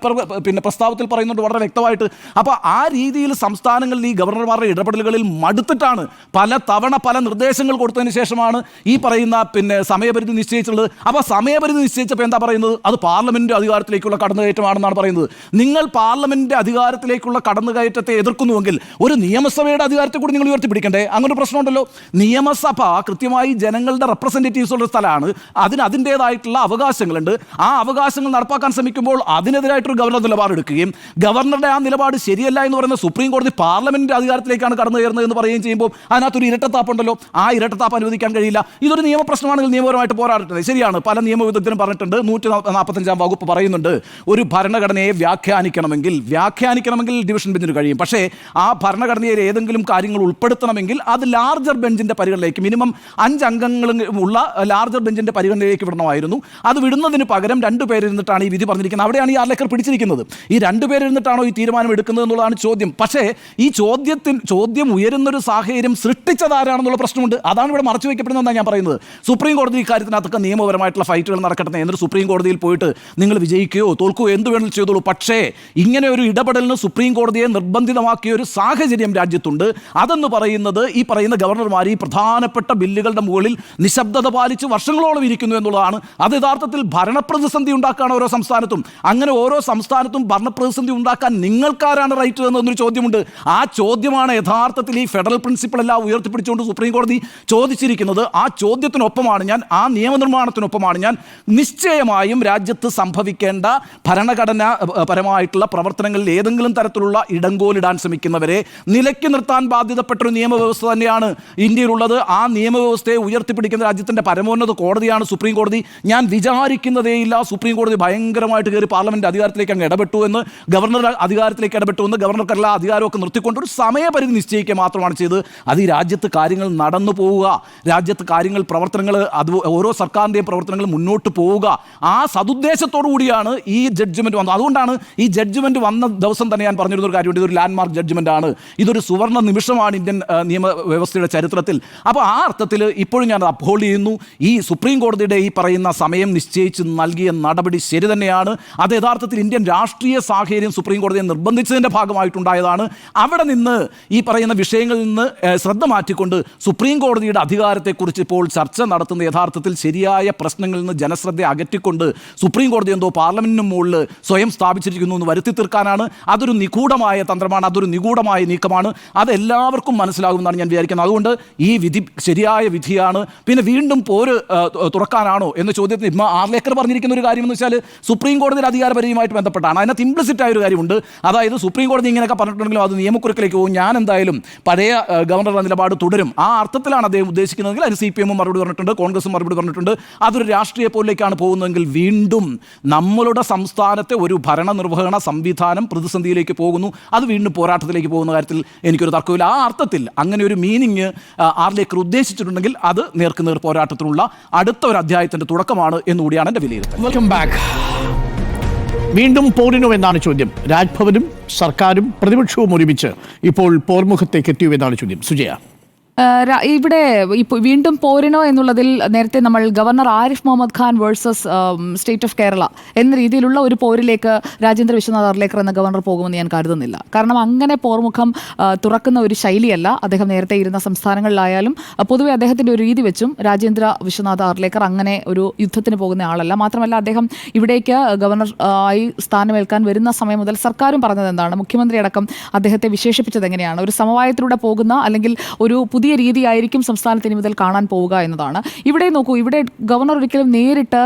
പ്രസ്താവത്തിൽ പറയുന്നുണ്ട് വളരെ വ്യക്തമായിട്ട്. അപ്പോൾ ആ രീതിയിൽ സംസ്ഥാനങ്ങളിൽ ഈ ഗവർണർമാരുടെ ഇടപെടലുകളിൽ മടുത്തിട്ടാണ് പല തവണ പല നിർദ്ദേശങ്ങൾ കൊടുത്തതിന് ശേഷമാണ് ഈ പറയുന്ന സമയപരിധി നിശ്ചയിച്ചുള്ളത്. അപ്പോൾ സമയപരിധി നിശ്ചയിച്ചപ്പോൾ എന്താ പറയുന്നത്? അത് പാർലമെന്റ് അധികാരത്തിലേക്കുള്ള കടന്നുകയറ്റമാണെന്നാണ് പറയുന്നത്. നിങ്ങൾ പാർലമെന്റ് അധികാരത്തിലേക്കുള്ള കടന്നുകയറ്റത്തെ എതിർക്കുന്നുവെങ്കിൽ ഒരു നിയമസഭയുടെ അധികാരത്തെ കൂടി നിങ്ങൾ ഉയർത്തിപ്പിടിക്കണ്ടേ? അങ്ങനെ ഒരു പ്രശ്നമുണ്ടല്ലോ. നിയമസഭ കൃത്യമായി ജനങ്ങളുടെ റെപ്രസെന്റേറ്റീവ്സ് ഉള്ള സ്ഥലമാണ്. അതിന് അതിൻ്റെതായിട്ടുള്ള അവകാശങ്ങളുണ്ട്. ആ അവകാശങ്ങൾ നടപ്പാക്കാൻ ശ്രമിക്കുമ്പോൾ അതിനെതിരായിട്ടൊരു ഗവർണർ നിലപാടെടുക്കുകയും ഗവർണറുടെ ആ നിലപാട് ശരിയല്ല എന്ന് പറയുന്ന സുപ്രീം കോടതി പാർലമെന്റ് അധികാരത്തിലേക്കാണ് കടന്നു കയറുന്നത് എന്ന് പറയുകയും ചെയ്യുമ്പോൾ അതിനകത്തൊരു ഇരട്ടത്താപ്പുണ്ടല്ലോ. ആ ഇരട്ടത്താപ്പ് അനുവദിക്കാൻ കഴിയില്ല. ഇതൊരു നിയമപ്രശ്നമാണെങ്കിൽ നിയമപരമായിട്ട് പോരാടുന്നത് ശരിയാണ്. പല നിയമവിദഗ്ധരും പറഞ്ഞിട്ടുണ്ട്. 145 വകുപ്പ് പറയുന്നുണ്ട് ഒരു ഭരണഘടനയെ വ്യാഖ്യാനിക്കണമെങ്കിൽ ഡിവിഷൻ ബെഞ്ചിന് കഴിയും. പക്ഷേ ആ ഭരണഘടനയിൽ ഏതെങ്കിലും കാര്യങ്ങൾ ഉൾപ്പെടുത്തണമെങ്കിൽ അത് ലാർജർ ബെഞ്ചിന്റെ പരിഗണനയിലേക്ക് മിനിമം 5 അംഗങ്ങളും ഉള്ള ലാർജർ ബെഞ്ചിന്റെ പരിഗണനയിലേക്ക് വിടണമായിരുന്നു. അത് വിടുന്നതിന് പകരം 2 പേരിരുന്നിട്ടാണ് ഈ വിധി പറഞ്ഞിരിക്കുന്നത്. അവിടെയാണ് ഈ ആർലേക്കർ പിടിച്ചിരിക്കുന്നത്. ഈ 2 പേരിരുന്നിട്ടാണോ ഈ തീരുമാനം എടുക്കുന്നത് എന്നുള്ളതാണ് ചോദ്യം. പക്ഷേ ഈ ചോദ്യം ഉയരുന്നൊരു സാഹചര്യം സൃഷ്ടിച്ചതാരാണെന്നുള്ള പ്രശ്നമുണ്ട്. അതാണ് ഇവിടെ മറച്ചു വയ്ക്കപ്പെടുന്നതെന്നാണ് ഞാൻ പറയുന്നത്. സുപ്രീം കോടതി ഇക്കാര്യത്തിനകത്തൊക്കെ നിയമപരമായിട്ടുള്ള ഫൈറ്റുകൾ നടക്കട്ടെ. എന്നിട്ട് സുപ്രീം കോടതിയിൽ പോയിട്ട് നിങ്ങൾ വിജയിക്കുകയോ തോൽക്കുകയോ എന്ത് വേണമെങ്കിലും ചെയ്തോളൂ. പക്ഷേ ഇങ്ങനെ ഒരു ഇടപെടലിന് സുപ്രീം കോടതിയെ നിർബന്ധിതമാക്കിയ ഒരു സാഹചര്യം രാജ്യത്തുണ്ട്. അതെന്ന് പറയുന്നത് ഈ പറയുന്ന ഗവർണർമാർ ഈ പ്രധാനപ്പെട്ട ബില്ലുകളുടെ മുകളിൽ നിശബ്ദത പാലിച്ച് വർഷങ്ങളോളം ഇരിക്കുന്നു എന്നുള്ളതാണ്. അത് യഥാർത്ഥത്തിൽ ഭരണപ്രതിസന്ധി ഉണ്ടാക്കുകയാണ് ഓരോ സംസ്ഥാനത്തും. അങ്ങനെ ഓരോ സംസ്ഥാനത്തും ഭരണപ്രതിസന്ധി ഉണ്ടാക്കാൻ നിങ്ങൾക്കാരാണ് റൈറ്റ് എന്നൊരു ചോദ്യമുണ്ട്. ആ ചോദ്യമാണ് യഥാർത്ഥത്തിൽ ഈ ഫെഡറൽ പ്രിൻസിപ്പിൾ എല്ലാം ഉയർത്തിപ്പിടിച്ചുകൊണ്ട് സുപ്രീം കോടതി ചോദിച്ചിരിക്കുന്നത്. ആ ചോദ്യത്തിനൊപ്പമാണ് ഞാൻ, ആ നിയമനിർമ്മാണത്തിനൊപ്പമാണ് ഞാൻ നിശ്ചയമായും രാജ്യത്ത് സംഭവിക്കേണ്ട ഭരണഘടനാ പരമായിട്ടുള്ള പ്രവർത്തനങ്ങളിൽ ഏതെങ്കിലും തരത്തിലുള്ള ഇടങ്കോലിടാൻ ശ്രമിക്കുന്നവരെ നിലയ്ക്ക് നിർത്താൻ ബാധ്യതപ്പെട്ടൊരു നിയമവ്യവസ്ഥ തന്നെയാണ് ഇന്ത്യയിലുള്ളത്. ആ നിയമവ്യവസ്ഥയെ ഉയർത്തിപ്പിടിക്കുന്ന രാജ്യത്തിൻ്റെ പരമോന്നത കോടതിയാണ് സുപ്രീം കോടതി. ഞാൻ വിചാരിക്കുന്നതേയില്ല സുപ്രീം കോടതി ഭയങ്കരമായിട്ട് കയറി പാർലമെന്റ് അധികാരത്തിലേക്ക് അങ്ങ് ഇടപെട്ടു എന്ന്, ഗവർണർ അധികാരത്തിലേക്ക് ഇടപെട്ടു എന്ന്, ഗവർണർക്കെല്ലാം അധികാരമൊക്കെ നിർത്തിക്കൊണ്ട് ഒരു സമയപരിധി നിശ്ചയിക്കുക മാത്രമാണ് ചെയ്തത്. അത് ഈ രാജ്യത്ത് കാര്യങ്ങൾ നടന്നു പോവുക, രാജ്യത്ത് കാര്യങ്ങൾ പ്രവർത്തനങ്ങൾ അത് ഓരോ സർക്കാരിൻ്റെയും പ്രവർത്തനങ്ങൾ മുന്നോട്ട് പോവുക, ആ സതുദ്ദേശത്തോടു കൂടിയാണ് ഈ ജഡ്ജ്മെന്റ് വന്നത്. അതുകൊണ്ടാണ് ഈ ജഡ്ജ്മെന്റ് വന്ന ദിവസം തന്നെ ഞാൻ പറഞ്ഞിരുന്നൊരു കാര്യമുണ്ട്, ഇതൊരു ലാൻഡ്മാർക്ക് ജഡ്ജ്മെന്റ് ആണ്, ഇതൊരു സുവർണ്ണ നിമിഷമാണ് ഇന്ത്യൻ നിയമവ്യവസ്ഥയുടെ ചരിത്രത്തിൽ. അപ്പോൾ ആ അർത്ഥത്തിൽ ഇപ്പോഴും ഞാൻ അപ്ഹോൾഡ് ചെയ്യുന്നു. ഈ സുപ്രീം കോടതിയുടെ ഈ പറയുന്ന സമയം നിശ്ചയിച്ച് നൽകിയ നടപടി ശരി തന്നെയാണ്. അത് യഥാർത്ഥത്തിൽ ഇന്ത്യൻ രാഷ്ട്രീയ സാഹചര്യം സുപ്രീം കോടതിയെ നിർബന്ധിച്ചതിൻ്റെ ഭാഗമായിട്ടുണ്ടായതാണ്. അവിടെ നിന്ന് ഈ പറയുന്ന വിഷയങ്ങളിൽ നിന്ന് ശ്രദ്ധ മാറ്റിക്കൊണ്ട് സുപ്രീം കോടതിയുടെ അധികാരത്തെക്കുറിച്ച് ഇപ്പോൾ ചർച്ച നടത്തുന്ന യഥാർത്ഥത്തിൽ ശരിയായ പ്രശ്നങ്ങളിൽ നിന്ന് ജനശ്രദ്ധ അകറ്റിക്കൊണ്ട് സുപ്രീം കോടതി എന്തോ പാർലമെന്റിന് മുകളിൽ സ്വയം സ്ഥാപിച്ചിരിക്കുന്നു എന്ന് വരുത്തി തീർക്കാനാണ്. അതൊരു നിഗൂഢമായ തന്ത്രമാണ്, അതൊരു നിഗൂഢമായ നീക്കമാണ്. അതെല്ലാവർക്കും മനസ്സിലാകുമെന്നാണ് ഞാൻ വിചാരിക്കുന്നത്. അതുകൊണ്ട് ഈ വിധി ശരിയായ വിധിയാണ്. പിന്നെ വീണ്ടും പോര് തുറക്കാനാണോ എന്ന ചോദ്യത്തിന് ആർലേക്കർ പറഞ്ഞിരിക്കുന്ന ഒരു കാര്യം എന്ന് വെച്ചാൽ സുപ്രീം കോടതിയുടെ അധികാരപരിധിയുമായിട്ട് ബന്ധപ്പെട്ടാണ്. അതിനകത്ത് ഇംപ്ലിസിറ്റ് ആയ ഒരു കാര്യമുണ്ട്. അതായത് സുപ്രീം കോടതി ഇങ്ങനെയൊക്കെ പറഞ്ഞിട്ടുണ്ടെങ്കിലും അത് നിയമക്കുരുക്കിലേക്ക് പോകും, ഞാൻ എന്തായാലും പഴയ ഗവർണറുടെ നിലപാട് തുടരും, ആ അർത്ഥത്തിലാണ് അദ്ദേഹം ഉദ്ദേശിക്കുന്നതെങ്കിൽ അതിന് CPM മറുപടി പറഞ്ഞിട്ടുണ്ട്, കോൺഗ്രസും മറുപടി പറഞ്ഞിട്ടുണ്ട്. അതൊരു രാഷ്ട്രീയ പോലിലേക്കാണ് പോകുന്നതെങ്കിൽ വീണ്ടും നമ്മളുടെ സംസ്ഥാനത്തെ ഒരു ഭരണനിർവഹണ സംവിധാനം പ്രതിസന്ധിയിലേക്ക് പോകുന്നു. അത് വീണ്ടും പോരാട്ടത്തിലേക്ക് പോകുന്ന കാര്യത്തിൽ എനിക്കൊരു തർക്കമില്ല. ആ അർത്ഥത്തിൽ അങ്ങനെ ഒരു മീനിങ് ആർലേക്കർ ഉദ്ദേശിച്ചിട്ടുണ്ടെങ്കിൽ അത് നേർക്കുനേർ പോരാട്ടത്തിനുള്ള അടുത്ത ഒരു അധ്യായത്തിന്റെ തുടക്കമാണ് എന്നുകൂടിയാണ് എൻ്റെ വിലയിരുത്തൽ. Welcome back. വീണ്ടും പോരിനോ എന്നാണ് ചോദ്യം. രാജ്ഭവനും സർക്കാരും പ്രതിപക്ഷവും ഒരുമിച്ച് ഇപ്പോൾ പോർമുഖത്തേക്ക് എത്തിയോ എന്നാണ് ചോദ്യം. സുജയ, ഇവിടെ ഇപ്പോൾ വീണ്ടും പോരിനോ എന്നുള്ളതിൽ നേരത്തെ നമ്മൾ governor Arif Muhammad Khan versus state of Kerala എന്ന രീതിയിലുള്ള ഒരു പോരിലേക്ക് രാജേന്ദ്ര വിശ്വനാഥ് ആർലേക്കർ എന്ന ഗവർണർ പോകുമെന്ന് ഞാൻ കരുതുന്നില്ല. കാരണം അങ്ങനെ പോർമുഖം തുറക്കുന്ന ഒരു ശൈലിയല്ല അദ്ദേഹം നേരത്തെ ഇരുന്ന സംസ്ഥാനങ്ങളിലായാലും. പൊതുവെ അദ്ദേഹത്തിൻ്റെ ഒരു രീതി വെച്ചും രാജേന്ദ്ര വിശ്വനാഥ് ആർലേക്കർ അങ്ങനെ ഒരു യുദ്ധത്തിന് പോകുന്ന ആളല്ല. മാത്രമല്ല അദ്ദേഹം ഇവിടേക്ക് ഗവർണർ ആയി സ്ഥാനമേൽക്കാൻ വരുന്ന സമയം മുതൽ സർക്കാരും പറഞ്ഞത് എന്താണ്, മുഖ്യമന്ത്രി അടക്കം അദ്ദേഹത്തെ വിശേഷിപ്പിച്ചത് എങ്ങനെയാണ്, ഒരു സമവായത്തിലൂടെ പോകുന്ന അല്ലെങ്കിൽ ഒരു പുതിയ പുതിയ രീതിയായിരിക്കും സംസ്ഥാനത്ത് ഇനി മുതൽ കാണാൻ പോവുക എന്നതാണ്. ഇവിടെ നോക്കൂ, ഇവിടെ ഗവർണർ ഒരിക്കലും നേരിട്ട്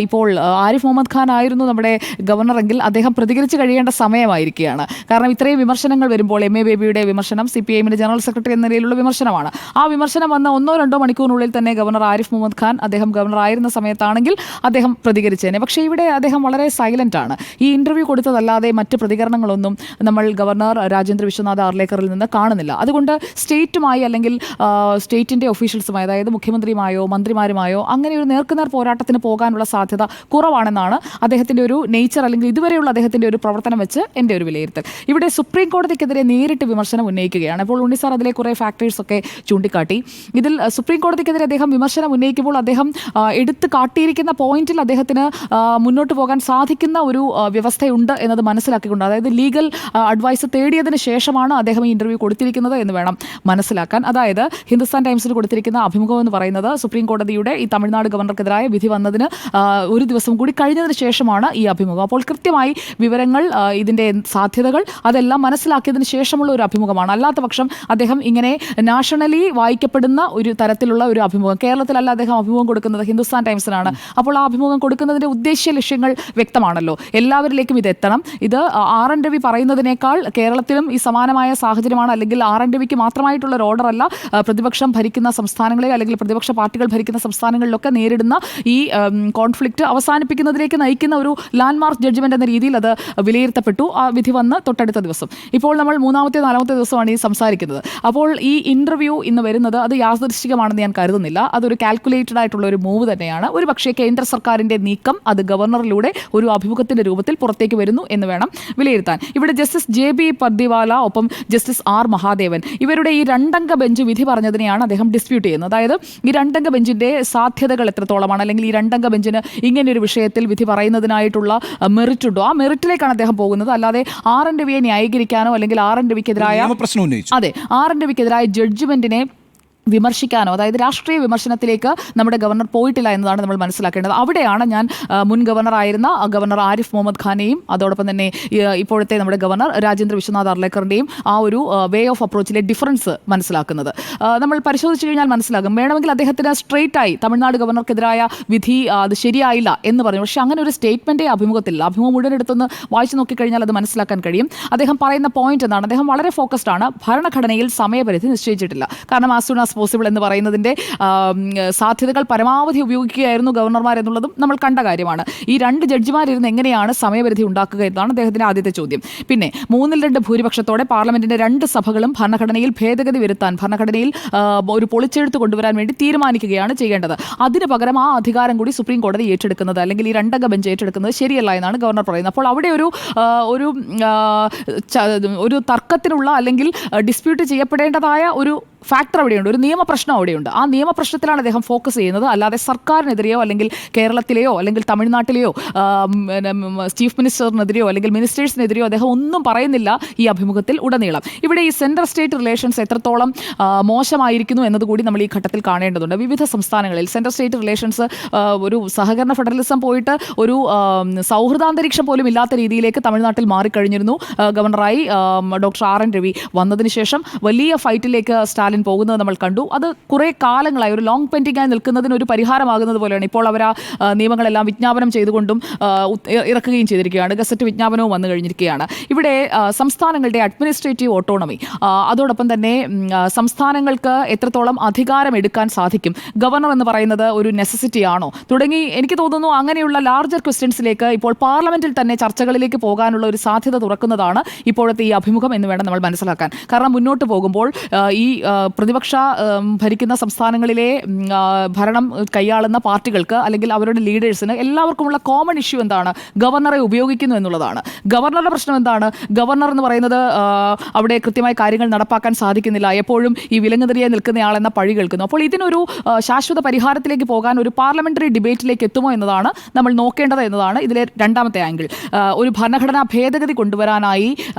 ഇപ്പോൾ ആരിഫ് മുഹമ്മദ് ഖാൻ ആയിരുന്നു നമ്മുടെ ഗവർണറെങ്കിൽ അദ്ദേഹം പ്രതികരിച്ച് കഴിയേണ്ട സമയമായിരിക്കുകയാണ്. കാരണം ഇത്രയും വിമർശനങ്ങൾ വരുമ്പോൾ MA ബേബിയുടെ വിമർശനം CPIഎമ്മിന്റെ ജനറൽ സെക്രട്ടറി എന്ന നിലയിലുള്ള വിമർശനമാണ്. ആ വിമർശനം വന്ന 1-2 മണിക്കൂറിനുള്ളിൽ തന്നെ ഗവർണർ ആരിഫ് മുഹമ്മദ് ഖാൻ അദ്ദേഹം ഗവർണർ ആയിരുന്ന സമയത്താണെങ്കിൽ അദ്ദേഹം പ്രതികരിച്ചേനെ. പക്ഷേ ഇവിടെ അദ്ദേഹം വളരെ സൈലന്റ് ആണ്. ഈ ഇന്റർവ്യൂ കൊടുത്തതല്ലാതെ മറ്റ് പ്രതികരണങ്ങളൊന്നും നമ്മൾ ഗവർണർ രാജേന്ദ്ര വിശ്വനാഥ് ആർലേക്കറിൽ നിന്ന് കാണുന്നില്ല. അതുകൊണ്ട് സ്റ്റേറ്റുമായി അല്ലെങ്കിൽ സ്റ്റേറ്റിന്റെ ഒഫീഷ്യൽസുമായി, അതായത് മുഖ്യമന്ത്രിയുമായോ മന്ത്രിമാരുമായോ അങ്ങനെ ഒരു നേർക്കുനേർ പോരാട്ടത്തിന് പോകാനുള്ള സാധ്യത കുറവാണെന്നാണ് അദ്ദേഹത്തിന്റെ ഒരു നേച്ചർ അല്ലെങ്കിൽ ഇതുവരെയുള്ള അദ്ദേഹത്തിന്റെ ഒരു പ്രവർത്തനം വെച്ച് എൻ്റെ ഒരു വിലയിരുത്തൽ. ഇവിടെ സുപ്രീം കോടതിക്കെതിരെ നേരിട്ട് വിമർശനം ഉന്നയിക്കുകയാണ്. അപ്പോൾ ഉണ്ണി സാർ അതിലെ കുറേ ഫാക്ടേഴ്സ് ഒക്കെ ചൂണ്ടിക്കാട്ടി. ഇതിൽ സുപ്രീം കോടതിക്കെതിരെ അദ്ദേഹം വിമർശനം ഉന്നയിക്കുമ്പോൾ അദ്ദേഹം എടുത്ത് കാട്ടിയിരിക്കുന്ന പോയിന്റിൽ അദ്ദേഹത്തിന് മുന്നോട്ട് പോകാൻ സാധിക്കുന്ന ഒരു വ്യവസ്ഥയുണ്ട് എന്നത് മനസ്സിലാക്കിക്കൊണ്ട്, അതായത് ലീഗൽ അഡ്വൈസ് തേടിയതിന് ശേഷമാണ് അദ്ദേഹം ഈ ഇന്റർവ്യൂ കൊടുത്തിരിക്കുന്നത് എന്ന് വേണം മനസ്സിലാക്കാൻ. അതായത് ഹിന്ദുസ്ഥാൻ ടൈംസിന് കൊടുത്തിരിക്കുന്ന അഭിമുഖം എന്ന് പറയുന്നത് സുപ്രീം കോടതിയുടെ ഈ തമിഴ്നാട് ഗവർണർക്കെതിരായ വിധി വന്നതിന് ഒരു ദിവസം കൂടി കഴിഞ്ഞതിന് ശേഷമാണ് ഈ അഭിമുഖം. അപ്പോൾ കൃത്യമായി വിവരങ്ങൾ, ഇതിൻ്റെ സാധ്യതകൾ അതെല്ലാം മനസ്സിലാക്കിയതിന് ശേഷമുള്ള ഒരു അഭിമുഖമാണ്. അല്ലാത്ത പക്ഷം അദ്ദേഹം ഇങ്ങനെ നാഷണലി വായിക്കപ്പെടുന്ന ഒരു തരത്തിലുള്ള ഒരു അഭിമുഖം, കേരളത്തിലല്ല അദ്ദേഹം അഭിമുഖം കൊടുക്കുന്നത്, ഹിന്ദുസ്ഥാൻ ടൈംസിനാണ്. അപ്പോൾ ആ അഭിമുഖം കൊടുക്കുന്നതിൻ്റെ ഉദ്ദേശ്യ ലക്ഷ്യങ്ങൾ വ്യക്തമാണല്ലോ, എല്ലാവരിലേക്കും ഇത് എത്തണം. ഇത് RN രവി പറയുന്നതിനേക്കാൾ കേരളത്തിലും ഈ സമാനമായ സാഹചര്യമാണ്, അല്ലെങ്കിൽ RN രവിക്ക് മാത്രമായിട്ടുള്ള ഒരു ഓർഡർ അല്ല, പ്രതിപക്ഷം ഭരിക്കുന്ന സംസ്ഥാനങ്ങളിൽ അല്ലെങ്കിൽ പ്രതിപക്ഷ പാർട്ടികൾ ഭരിക്കുന്ന സംസ്ഥാനങ്ങളിലൊക്കെ നേരിടുന്ന ഈ കോൺഫ്ലിക്റ്റ് അവസാനിപ്പിക്കുന്നതിലേക്ക് നയിക്കുന്ന ഒരു ലാൻഡ്മാർക്ക് ജഡ്ജ്മെന്റ് എന്ന രീതിയിൽ അത് വിലയിരുത്തപ്പെട്ടു. ആ വിധി വന്ന് തൊട്ടടുത്ത ദിവസം, ഇപ്പോൾ നമ്മൾ 3-4 ദിവസമാണ് ഈ സംസാരിക്കുന്നത്. അപ്പോൾ ഈ ഇന്റർവ്യൂ ഇന്ന് വരുന്നത് അത് യാദൃശ്ചികമാണെന്ന് ഞാൻ കരുതുന്നില്ല. അതൊരു കാൽക്കുലേറ്റഡ് ആയിട്ടുള്ള ഒരു മൂവ് തന്നെയാണ്. ഒരു പക്ഷേ കേന്ദ്ര സർക്കാരിന്റെ നീക്കം അത് ഗവർണറിലൂടെ ഒരു അഭിമുഖത്തിന്റെ രൂപത്തിൽ പുറത്തേക്ക് വരുന്നു എന്ന് വേണം വിലയിരുത്താൻ. ഇവിടെ ജസ്റ്റിസ് JB പർദിവാല ഒപ്പം ജസ്റ്റിസ് R മഹാദേവൻ ഇവരുടെ ഈ 2-അംഗ ബെഞ്ച് വിധി പറഞ്ഞതിനെയാണ് അദ്ദേഹം ഡിസ്പ്യൂട്ട് ചെയ്യുന്നത്. അതായത് ഈ 2-അംഗ ബെഞ്ചിന്റെ സാധ്യതകൾ എത്രത്തോളമാണ്, അല്ലെങ്കിൽ ഈ 2-അംഗ ബെഞ്ചിന് ഇങ്ങനെയൊരു വിഷയത്തിൽ വിധി പറയുന്നതിനായിട്ടുള്ള മെറിറ്റ് ഉണ്ടോ, ആ മെറിറ്റിലേക്കാണ് അദ്ദേഹം പോകുന്നത്. അല്ലാതെ RN രവിയെ ന്യായീകരിക്കാനോ അല്ലെങ്കിൽ RN രവിക്കെതിരായ പ്രശ്നം ഉന്നയിച്ചു. അതെ, RN രവിക്കെതിരായ ജഡ്ജ്മെന്റിനെ വിമർശിക്കാനോ, അതായത് രാഷ്ട്രീയ വിമർശനത്തിലേക്ക് നമ്മുടെ ഗവർണർ പോയിട്ടില്ല എന്നതാണ് നമ്മൾ മനസ്സിലാക്കേണ്ടത്. അവിടെയാണ് ഞാൻ മുൻ ഗവർണറായിരുന്ന ഗവർണർ ആരിഫ് മുഹമ്മദ് ഖാനെയും അതോടൊപ്പം തന്നെ ഇപ്പോഴത്തെ നമ്മുടെ ഗവർണർ രാജേന്ദ്ര വിശ്വനാഥ് ആർലേക്കറിൻ്റെയും ആ ഒരു വേ ഓഫ് അപ്രോച്ചിലെ ഡിഫറൻസ് മനസ്സിലാക്കുന്നത്. നമ്മൾ പരിശോധിച്ച് കഴിഞ്ഞാൽ മനസ്സിലാകും. വേണമെങ്കിൽ അദ്ദേഹത്തിന് സ്ട്രെയിറ്റായി തമിഴ്നാട് ഗവർണർക്കെതിരായ വിധി അത് ശരിയായില്ല എന്ന് പറഞ്ഞു, പക്ഷേ അങ്ങനെ ഒരു സ്റ്റേറ്റ്മെൻറ്റേ അഭിമുഖത്തില്ല. അഭിമുഖം മുഴുവൻ എടുത്തൊന്ന് വായിച്ചു നോക്കിക്കഴിഞ്ഞാൽ അത് മനസ്സിലാക്കാൻ കഴിയും. അദ്ദേഹം പറയുന്ന പോയിന്റ് എന്താണ്, അദ്ദേഹം വളരെ ഫോക്കസ്ഡ് ആണ്. ഭരണഘടനയിൽ സമയപരിധി നിശ്ചയിച്ചിട്ടില്ല. കാരണം ആസ് സൂൺ ആസ് പോസിബിൾ എന്ന് പറയുന്നതിൻ്റെ സാധ്യതകൾ പരമാവധി ഉപയോഗിക്കുകയായിരുന്നു ഗവർണർമാർ എന്നുള്ളതും നമ്മൾ കണ്ട കാര്യമാണ്. ഈ 2 ജഡ്ജിമാരിരുന്ന് എങ്ങനെയാണ് സമയപരിധി ഉണ്ടാക്കുക എന്നതാണ് അദ്ദേഹത്തിൻ്റെ ആദ്യത്തെ ചോദ്യം. പിന്നെ 3-2 ഭൂരിപക്ഷത്തോടെ പാർലമെന്റിന്റെ 2 സഭകളും ഭരണഘടനയിൽ ഭേദഗതി വരുത്താൻ, ഭരണഘടനയിൽ ഒരു പൊളിച്ചെഴുത്ത് കൊണ്ടുവരാൻ വേണ്ടി തീരുമാനിക്കുകയാണ് ചെയ്യേണ്ടത്. അതിന് പകരം ആ അധികാരം കൂടി സുപ്രീം കോടതി ഏറ്റെടുക്കുന്നത്, അല്ലെങ്കിൽ ഈ 2-അംഗ ബെഞ്ച് ഏറ്റെടുക്കുന്നത് ശരിയല്ല എന്നാണ് ഗവർണർ പറയുന്നത്. അപ്പോൾ അവിടെ ഒരു തർക്കത്തിനുള്ള അല്ലെങ്കിൽ ഡിസ്പ്യൂട്ട് ചെയ്യപ്പെടേണ്ടതായ ഒരു ഫാക്ടർ അവിടെയുണ്ട്, ഒരു നിയമപ്രശ്നം അവിടെയുണ്ട്. ആ നിയമപ്രശ്നത്തിലാണ് അദ്ദേഹം ഫോക്കസ് ചെയ്യുന്നത്. അല്ലാതെ സർക്കാരിനെതിരെയോ അല്ലെങ്കിൽ കേരളത്തിലെയോ അല്ലെങ്കിൽ തമിഴ്നാട്ടിലെയോ ചീഫ് മിനിസ്റ്ററിനെതിരെയോ അല്ലെങ്കിൽ മിനിസ്റ്റേഴ്സിനെതിരെയോ അദ്ദേഹം ഒന്നും പറയുന്നില്ല ഈ അഭിമുഖത്തിൽ ഉടനീളം. ഇവിടെ ഈ സെൻട്രൽ സ്റ്റേറ്റ് റിലേഷൻസ് എത്രത്തോളം മോശമായിരിക്കുന്നു എന്നതുകൂടി നമ്മൾ ഈ ഘട്ടത്തിൽ കാണേണ്ടതുണ്ട്. വിവിധ സംസ്ഥാനങ്ങളിൽ സെൻട്രൽ സ്റ്റേറ്റ് റിലേഷൻസ് ഒരു സഹകരണ ഫെഡറലിസം പോയിട്ട് ഒരു സൗഹൃദാന്തരീക്ഷം പോലും ഇല്ലാത്ത രീതിയിലേക്ക് തമിഴ്നാട്ടിൽ മാറിക്കഴിഞ്ഞിരുന്നു. ഗവർണറായി ഡോക്ടർ RN രവി വന്നതിന് ശേഷം വലിയ ഫൈറ്റിലേക്ക് സ്റ്റാലിൻ പോകുന്നത് നമ്മൾ കണ്ടു. അത് കുറേ കാലങ്ങളായി ഒരു ലോങ് പെൻഡിംഗ് ആയി നിൽക്കുന്നതിന് ഒരു പരിഹാരമാകുന്നത് പോലെയാണ്. ഇപ്പോൾ അവർ ആ നിയമങ്ങളെല്ലാം വിജ്ഞാപനം ചെയ്തുകൊണ്ടും ഇറക്കുകയും ചെയ്തിരിക്കുകയാണ്. ഗസറ്റ് വിജ്ഞാപനവും വന്നു കഴിഞ്ഞിരിക്കുകയാണ്. ഇവിടെ സംസ്ഥാനങ്ങളുടെ അഡ്മിനിസ്ട്രേറ്റീവ് ഓട്ടോണമി, അതോടൊപ്പം തന്നെ സംസ്ഥാനങ്ങൾക്ക് എത്രത്തോളം അധികാരം എടുക്കാൻ സാധിക്കും, ഗവർണർ എന്ന് പറയുന്നത് ഒരു നെസസിറ്റി ആണോ തുടങ്ങി എനിക്ക് തോന്നുന്നു അങ്ങനെയുള്ള ലാർജർ ക്വസ്റ്റ്യൻസിലേക്ക് ഇപ്പോൾ പാർലമെന്റിൽ തന്നെ ചർച്ചകളിലേക്ക് പോകാനുള്ള ഒരു സാധ്യത തുറക്കുന്നതാണ് ഇപ്പോഴത്തെ ഈ അഭിമുഖം എന്ന് വേണം നമ്മൾ മനസ്സിലാക്കാൻ. കാരണം മുന്നോട്ട് പോകുമ്പോൾ ഈ പ്രതിപക്ഷ ഭരിക്കുന്ന സംസ്ഥാനങ്ങളിലെ ഭരണം കൈയാളുന്ന പാർട്ടികൾക്ക് അല്ലെങ്കിൽ അവരുടെ ലീഡേഴ്സിന് എല്ലാവർക്കുമുള്ള കോമൺ ഇഷ്യൂ എന്താണ്, ഗവർണറെ ഉപയോഗിക്കുന്നു എന്നുള്ളതാണ്. ഗവർണറുടെ പ്രശ്നം എന്താണ്, ഗവർണർ എന്ന് പറയുന്നത് അവിടെ കൃത്യമായി കാര്യങ്ങൾ നടപ്പാക്കാൻ സാധിക്കുന്നില്ല, എപ്പോഴും ഈ വിലങ്ങുതടിയെ നിൽക്കുന്നയാളെന്ന പഴി കേൾക്കുന്നു. അപ്പോൾ ഇതിനൊരു ശാശ്വത പരിഹാരത്തിലേക്ക് പോകാൻ ഒരു പാർലമെന്ററി ഡിബേറ്റിലേക്ക് എത്തുമോ എന്നതാണ് നമ്മൾ നോക്കേണ്ടത് എന്നതാണ് ഇതിലെ 2ാമത്തെ ആംഗിൾ. ഒരു ഭരണഘടനാ ഭേദഗതി കൊണ്ടുവരാനായി